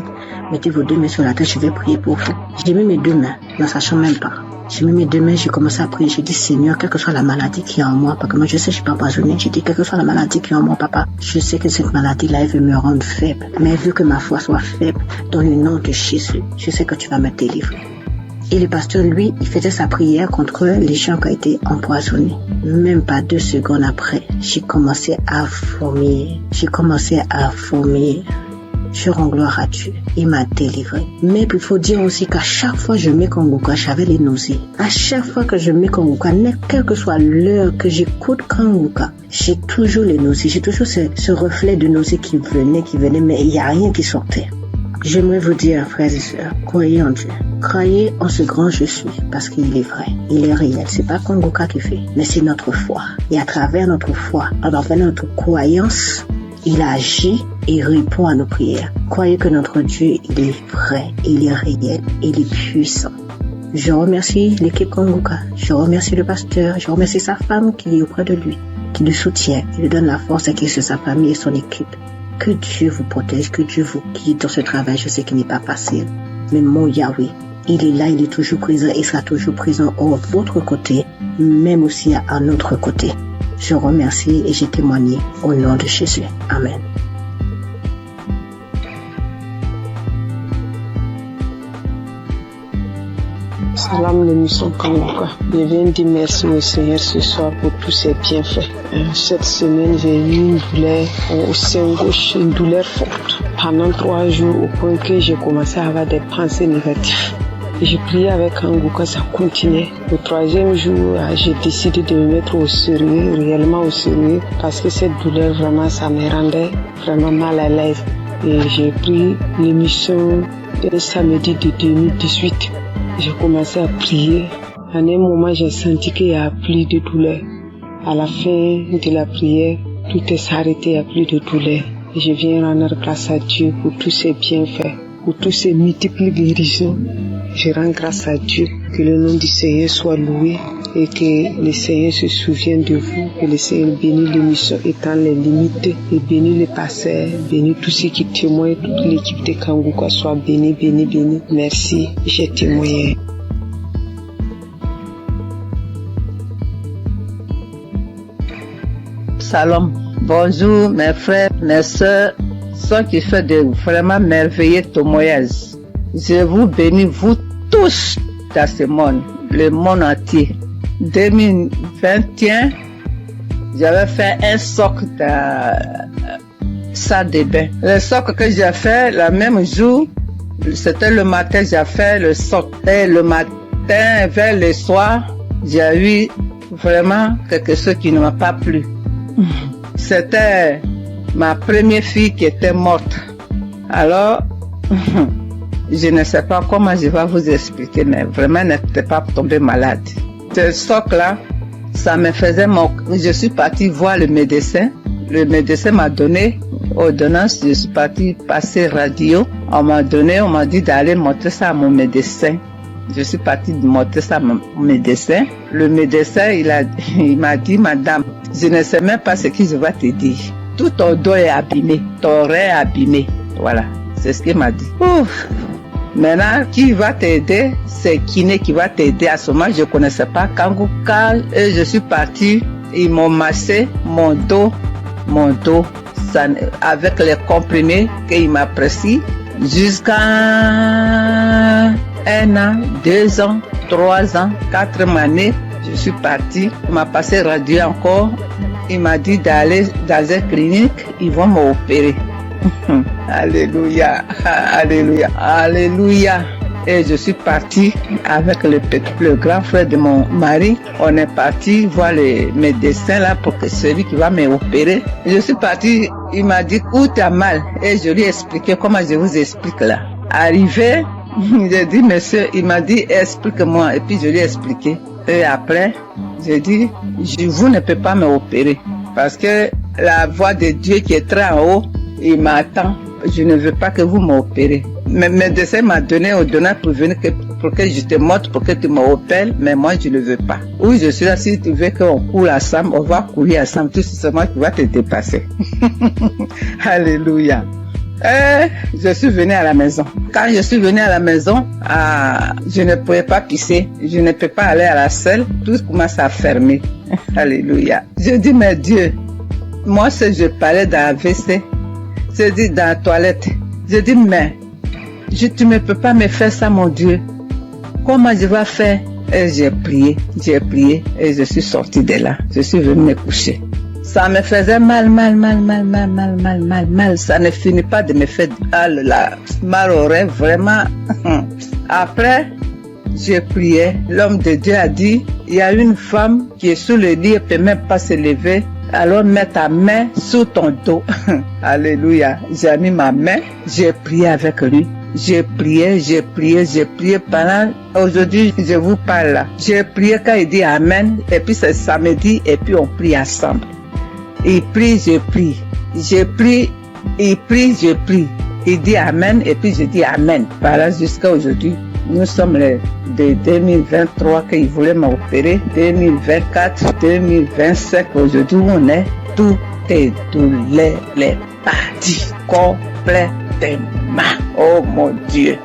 mettez vos 2 mains sur la tête, je vais prier pour vous. J'ai mis mes 2 mains, ne sachant même pas. J'ai mis mes 2 mains, j'ai commencé à prier. J'ai dit, Seigneur, quelle que soit la maladie qui est en moi, parce que moi je sais que je suis pas empoisonnée. J'ai dit, quelle que soit la maladie qui est en moi, papa, je sais que cette maladie-là, elle veut me rendre faible. Mais vu que ma foi soit faible, dans le nom de Jésus, je sais que tu vas me délivrer. Et le pasteur, lui, il faisait sa prière contre les gens qui ont été empoisonnés. Même pas 2 secondes après, j'ai commencé à vomir. Je rends gloire à Dieu. Il m'a délivré. Mais il faut dire aussi qu'à chaque fois que je mets Kangoka, j'avais les nausées. À chaque fois que je mets Kangoka, quelle que soit l'heure que j'écoute Kangoka, j'ai toujours les nausées. J'ai toujours ce reflet de nausées qui venait, mais il n'y a rien qui sortait. J'aimerais vous dire, frères et sœurs, croyez en Dieu. Croyez en ce grand je suis, parce qu'il est vrai, il est réel. C'est pas Kangoka qui fait, mais c'est notre foi. Et à travers notre foi, à travers notre croyance, il agit et répond à nos prières. Croyez que notre Dieu, il est vrai, il est réel, il est puissant. Je remercie l'équipe Kangoka, je remercie le pasteur, je remercie sa femme qui est auprès de lui, qui le soutient, qui lui donne la force et qui est sur sa famille et son équipe. Que Dieu vous protège, que Dieu vous guide dans ce travail. Je sais qu'il n'est pas facile. Mais mon Yahweh, il est là, il est toujours présent et sera toujours présent à votre côté, même aussi à notre côté. Je remercie et j'ai témoigné au nom de Jésus. Amen. Salam l'émission Kangoka. Je viens dire merci au Seigneur ce soir pour tous ses bienfaits. Cette semaine, j'ai eu une douleur au sein gauche, une douleur forte. Pendant 3 jours, au point que j'ai commencé à avoir des pensées négatives. J'ai prié avec Kangoka, ça continuait. Le 3e jour, j'ai décidé de me mettre au sérieux, réellement au sérieux, parce que cette douleur, vraiment, ça me rendait vraiment mal à l'aise. Et j'ai pris l'émission le samedi de 2018. J'ai commencé à prier. À un moment, j'ai senti qu'il n'y a plus de douleur. À la fin de la prière, tout est arrêté, il n'y a plus de douleur. Et je viens rendre grâce à Dieu pour tous ses bienfaits, pour tous ses multiples guérisons. Je rends grâce à Dieu, que le nom du Seigneur soit loué et que le Seigneur se souvienne de vous, que le Seigneur bénisse l'émission étant les limites et bénisse les pasteurs, bénisse tous ceux qui témoignent, toute l'équipe de Kangoka soit bénie, bénie, bénie. Merci, j'ai témoigné. Salam, bonjour mes frères, mes soeurs, ceux qui font de vraiment merveilleux témoignages. Je vous bénis, vous tous, dans ce monde, le monde entier. 2021, j'avais fait un socle dans salle de bain. Le socle que j'ai fait, le même jour, c'était le matin, j'ai fait le socle. Et le matin, vers le soir, j'ai eu vraiment quelque chose qui ne m'a pas plu. C'était ma première fille qui était morte. Alors, je ne sais pas comment je vais vous expliquer, mais vraiment, elle n'était pas tombée malade. Ce socle-là, ça me faisait mon... Je suis partie voir le médecin. Le médecin m'a donné ordonnance. Je suis partie passer radio. On m'a dit d'aller montrer ça à mon médecin. Je suis partie montrer ça à mon médecin. Le médecin, il m'a dit, madame, je ne sais même pas ce que je vais te dire. Tout ton dos est abîmé, ton rein est abîmé. Voilà, c'est ce qu'il m'a dit. Ouf. Maintenant, qui va t'aider? C'est kiné qui va t'aider. À ce moment, je ne connaissais pas Kangoka. Et je suis partie. Ils m'ont massé mon dos, ça, avec les comprimés qu'il m'a prescrit jusqu'à 1 an, 2 ans, 3 ans, 4 années. Je suis partie. Il m'a passé radio encore. Il m'a dit d'aller dans une clinique. Ils vont m'opérer. Alléluia, alléluia, alléluia. Et je suis partie avec le grand frère de mon mari. On est parti voir le médecin là pour que celui qui va m'opérer. Je suis partie, il m'a dit où t'as mal. Et je lui ai expliqué comment je vous explique là. Arrivé, j'ai dit monsieur, il m'a dit explique-moi. Et puis je lui ai expliqué. Et après, j'ai dit vous ne pouvez pas m'opérer parce que la voix de Dieu qui est très en haut, il m'attend. Je ne veux pas que vous m'opérez. Mais le médecin m'a donné ordonnance pour venir pour que je te montre, pour que tu m'opères, mais moi je ne veux pas. Oui, je suis là, si tu veux qu'on coule ensemble, on va courir ensemble, tout simplement tu vas te dépasser. Alléluia. Et je suis venue à la maison. Quand je suis venue à la maison, je ne pouvais pas pisser, je ne peux pas aller à la selle, tout commence à fermer. Alléluia. Je dis, mais Dieu, moi si je parlais dans la WC, je dis dans la toilette, je dis, mais tu ne peux pas me faire ça, mon Dieu. Comment je vais faire? Et j'ai prié et je suis sortie de là. Je suis venue me coucher. Ça me faisait mal. Ça ne finit pas de me faire mal au rêve, vraiment. Après, j'ai prié. L'homme de Dieu a dit, il y a une femme qui est sous le lit, elle ne peut même pas se lever. Alors mets ta main sous ton dos. Alléluia. J'ai mis ma main, j'ai prié avec lui. J'ai prié pendant, aujourd'hui je vous parle là. J'ai prié quand il dit Amen, et puis c'est samedi, et puis on prie ensemble. Il prie, je prie. Je prie, il prie, je prie. Il dit Amen, et puis je dis Amen. Voilà jusqu'à aujourd'hui. Nous sommes de 2023 qu'il voulait m'opérer. 2024, 2025, aujourd'hui on est, tout est douleur, les parties complètement. Oh mon Dieu,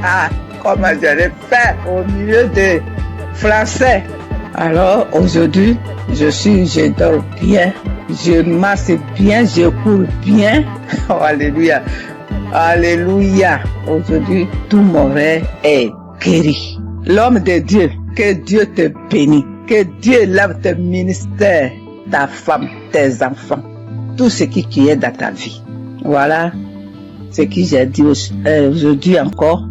ah, comment je l'ai fait au milieu des Français. Alors aujourd'hui, je dors bien, je marche bien, je cours bien. Oh, alléluia. Alléluia. Aujourd'hui, tout mon rêve est guéri. L'homme de Dieu, que Dieu te bénisse, que Dieu lève tes ministères, ta femme, tes enfants, tout ce qui est dans ta vie. Voilà ce que j'ai dit aujourd'hui encore.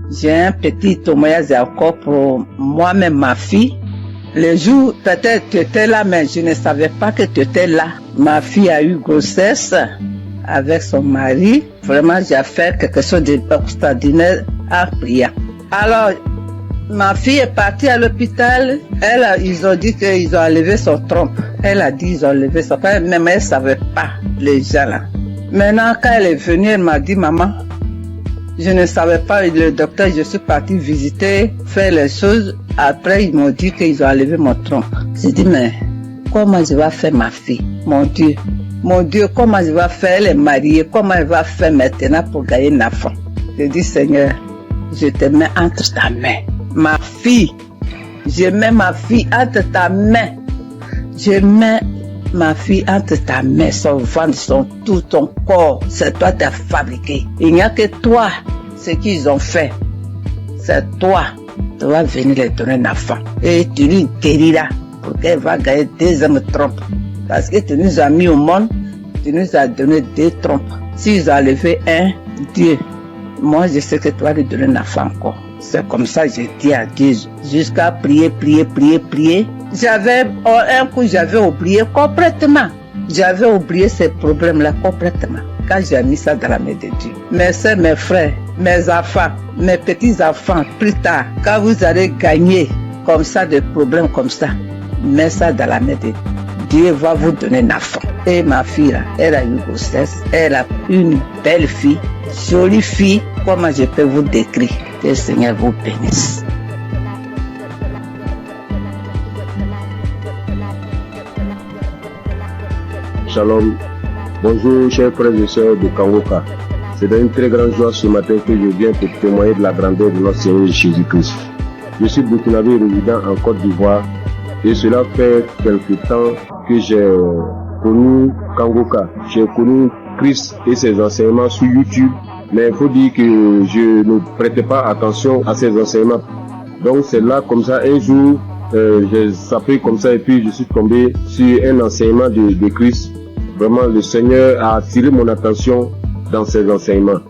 J'ai un petit témoignage encore pour moi-même, ma fille. Le jour, peut-être tu étais là, mais je ne savais pas que tu étais là. Ma fille a eu grossesse avec son mari. Vraiment, j'ai fait quelque chose d'extraordinaire en priant. Alors, ma fille est partie à l'hôpital. Ils ont dit qu'ils ont enlevé son trompe. Elle a dit qu'ils ont enlevé son trompe, mais elle ne savait pas, les gens là. Maintenant, quand elle est venue, elle m'a dit, maman, je ne savais pas, le docteur, je suis partie visiter, faire les choses. Après, ils m'ont dit qu'ils ont enlevé mon trompe. J'ai dit, mais comment je vais faire ma fille? Mon Dieu, comment je vais faire? Elle est mariée, comment elle va faire maintenant pour gagner un enfant? J'ai dit, Seigneur, je te mets entre ta main. Ma fille, je mets ma fille entre ta main. Je mets ma fille entre ta main, son ventre, tout ton corps. C'est toi qui as fabriqué. Il n'y a que toi, ce qu'ils ont fait. C'est toi. Tu vas venir les donner un enfant. Et tu lui guériras pour qu'elle va gagner 2 trompes. Parce que tu nous as mis au monde, tu nous as donné 2 trompes. S'ils ont enlevé un, Dieu, moi je sais que tu vas lui donner un enfant encore. C'est comme ça que j'ai dit à Dieu, jusqu'à prier. Un coup, j'avais oublié complètement. J'avais oublié ces problèmes-là complètement. Quand j'ai mis ça dans la main de Dieu. Mes soeurs, mes frères, mes enfants, mes petits-enfants, plus tard, quand vous allez gagner comme ça, des problèmes comme ça, mets ça dans la main de Dieu. Dieu va vous donner un enfant. Et ma fille, là, elle a eu grossesse. Elle a une belle fille, jolie fille. Comment je peux vous décrire? Que le Seigneur vous bénisse. Shalom. Bonjour, chers frères et sœurs de Kangoka. C'est d'une très grande joie ce matin que je viens pour témoigner de la grandeur de notre Seigneur Jésus-Christ. Je suis burkinabé résident en Côte d'Ivoire et cela fait quelque temps que j'ai connu Kangoka. J'ai connu Christ et ses enseignements sur YouTube, mais il faut dire que je ne prêtais pas attention à ses enseignements. Donc c'est là comme ça un jour, j'ai sapé comme ça et puis je suis tombé sur un enseignement de Christ. Vraiment le Seigneur a attiré mon attention dans ses enseignements.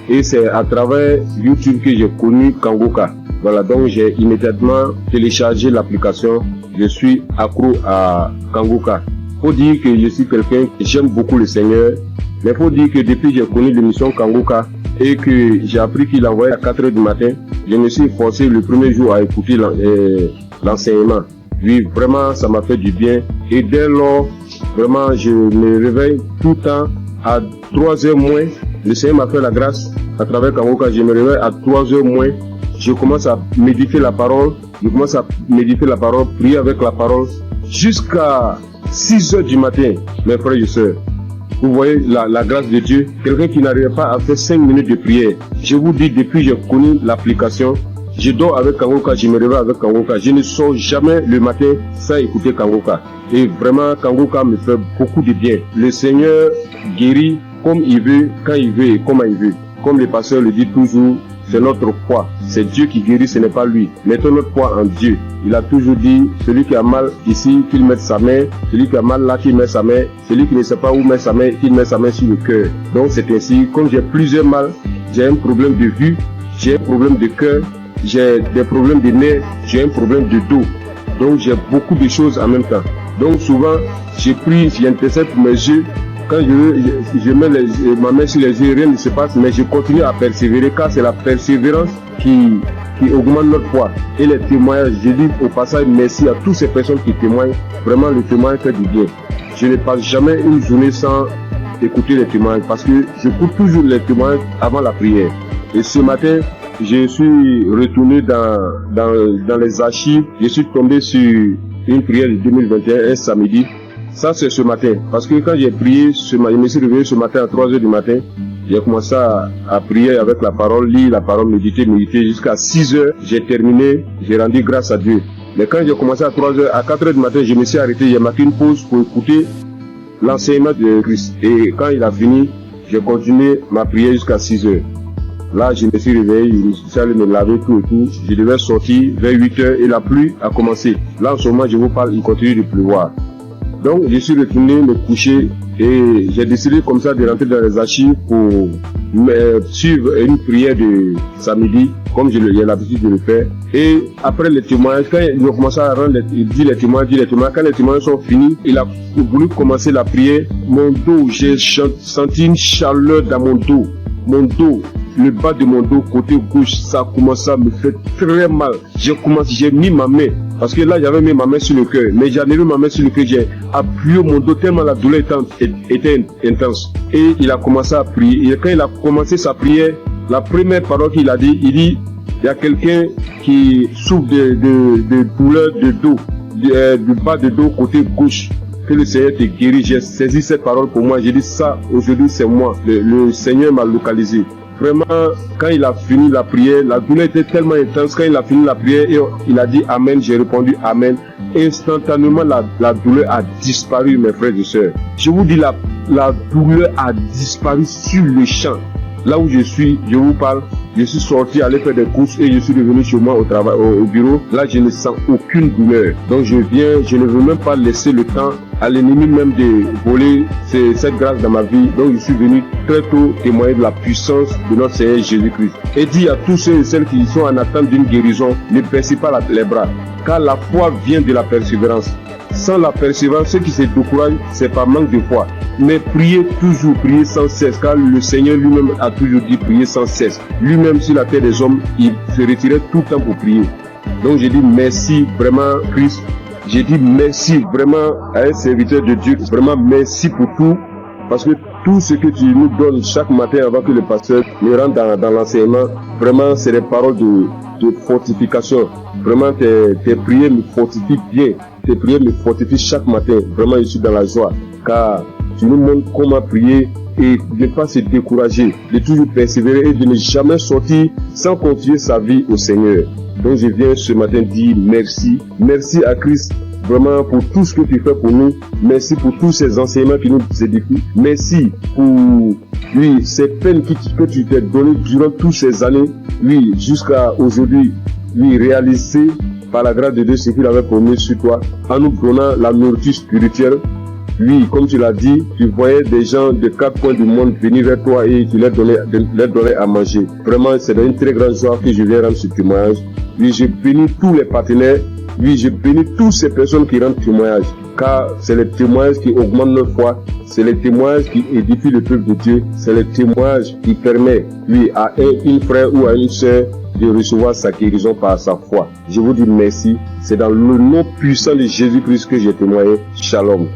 Et c'est à travers YouTube que j'ai connu Kangoka. Voilà, donc j'ai immédiatement téléchargé l'application. Je suis accro à Kangoka. Faut dire que je suis quelqu'un qui j'aime beaucoup le Seigneur. Mais faut dire que depuis que j'ai connu l'émission Kangoka et que j'ai appris qu'il envoyait à 4h du matin, je me suis forcé le premier jour à écouter l'enseignement. Oui, vraiment, ça m'a fait du bien. Et dès lors, vraiment, je me réveille tout le temps à 3h moins. Le Seigneur m'a fait la grâce à travers Kangoka. Je me réveille à 3h moins. Je commence à méditer la parole. Prier avec la parole jusqu'à 6h du matin, mes frères et sœurs. Vous voyez la grâce de Dieu. Quelqu'un qui n'arrive pas à faire 5 minutes de prière. Je vous dis, depuis que j'ai connu l'application, je dors avec Kangoka, je me réveille avec Kangoka. Je ne sors jamais le matin sans écouter Kangoka. Et vraiment, Kangoka me fait beaucoup de bien. Le Seigneur guérit comme il veut, quand il veut et comment il veut. Comme le pasteur le dit toujours, c'est notre foi. C'est Dieu qui guérit, ce n'est pas lui. Mettons notre foi en Dieu. Il a toujours dit, celui qui a mal ici, qu'il mette sa main. Celui qui a mal là, qu'il mette sa main. Celui qui ne sait pas où mettre sa main, qu'il mette sa main sur le cœur. Donc c'est ainsi, comme j'ai plusieurs mal, j'ai un problème de vue, j'ai un problème de cœur, j'ai des problèmes de nerfs, j'ai un problème de dos. Donc j'ai beaucoup de choses en même temps. Donc souvent, j'intercède pour mes yeux. Quand je mets ma main sur les yeux, rien ne se passe, mais je continue à persévérer car c'est la persévérance qui augmente notre foi. Et les témoignages, je dis au passage merci à toutes ces personnes qui témoignent. Vraiment, le témoignage fait du bien. Je ne passe jamais une journée sans écouter les témoignages parce que j'écoute toujours les témoignages avant la prière. Et ce matin, je suis retourné dans les archives. Je suis tombé sur une prière de 2021, un samedi. Ça, c'est ce matin. Parce que quand j'ai prié, je me suis réveillé ce matin à 3h du matin. J'ai commencé à prier avec la parole, lire la parole, méditer jusqu'à 6h. J'ai terminé, j'ai rendu grâce à Dieu. Mais quand j'ai commencé à 3h, à 4h du matin, je me suis arrêté, j'ai marqué une pause pour écouter l'enseignement de Christ. Et quand il a fini, j'ai continué ma prière jusqu'à 6h. Là, je me suis réveillé, je suis allé me laver tout et tout. Je devais sortir vers 8h et la pluie a commencé. Là, en ce moment, je vous parle, il continue de pleuvoir. Donc, je suis retourné me coucher et j'ai décidé comme ça de rentrer dans les archives pour suivre une prière de samedi, comme j'ai l'habitude de le faire. Et après les témoignages, quand il a commencé à rendre, il dit les témoignages, quand les témoignages sont finis, il a voulu commencer la prière. Mon dos, j'ai senti une chaleur dans mon dos. Mon dos, le bas de mon dos, côté gauche, ça a commencé à me faire très mal. J'ai mis ma main, parce que là j'avais mis ma main sur le cœur, mais j'ai mis ma main sur le cœur, j'ai appuyé mon dos tellement la douleur était intense. Et il a commencé à prier. Et quand il a commencé sa prière, la première parole qu'il a dit, il dit, il y a quelqu'un qui souffre de douleur de dos, du bas de dos côté gauche. Que le Seigneur te guérit. J'ai saisi cette parole pour moi. J'ai dit ça, aujourd'hui c'est moi. Le Seigneur m'a localisé. Vraiment, quand il a fini la prière, la douleur était tellement intense. Quand il a fini la prière, il a dit Amen. J'ai répondu Amen. Instantanément, la douleur a disparu, mes frères et sœurs. Je vous dis, la douleur a disparu sur le champ. Là où je suis, je vous parle, je suis sorti aller faire des courses et je suis revenu chez moi au travail, au bureau. Là, je ne sens aucune douleur. Donc, je ne veux même pas laisser le temps à l'ennemi même de voler cette grâce dans ma vie. Donc, je suis venu très tôt témoigner de la puissance de notre Seigneur Jésus-Christ. Et dit à tous ceux et celles qui sont en attente d'une guérison, ne baissez pas les bras, car la foi vient de la persévérance. Sans la persévérance, ceux qui se découragent, c'est par manque de foi. Mais priez toujours, priez sans cesse, car le Seigneur lui-même a toujours dit prier sans cesse. Lui-même sur la terre des hommes, il se retirait tout le temps pour prier. Donc j'ai dit merci vraiment Christ. J'ai dit merci vraiment à un serviteur de Dieu. Vraiment merci pour tout. Parce que tout ce que tu nous donnes chaque matin avant que le pasteur ne rentre dans l'enseignement, vraiment c'est des paroles de fortification. Vraiment tes prières me fortifient bien. Tes prières me fortifient chaque matin. Vraiment je suis dans la joie. Car tu nous montres comment prier et de ne pas se décourager, de toujours persévérer et de ne jamais sortir sans confier sa vie au Seigneur. Donc je viens ce matin dire merci. Merci à Christ vraiment pour tout ce que tu fais pour nous. Merci pour tous ces enseignements qui nous édifient. Merci pour ces peines que tu t'es données durant toutes ces années. Jusqu'à aujourd'hui, réaliser par la grâce de Dieu ce qu'il avait promis sur toi, en nous donnant la nourriture spirituelle. Comme tu l'as dit, tu voyais des gens de 4 coins du monde venir vers toi et tu leur donnais à manger. Vraiment, c'est une très grande joie que je viens rendre ce témoignage. Je bénis tous les partenaires. Je bénis toutes ces personnes qui rendent témoignage. Car c'est les témoignages qui augmentent notre foi. C'est les témoignages qui édifient le peuple de Dieu. C'est les témoignages qui permettent, à un frère ou à une sœur de recevoir sa guérison par sa foi. Je vous dis merci. C'est dans le nom puissant de Jésus-Christ que j'ai témoigné. Shalom.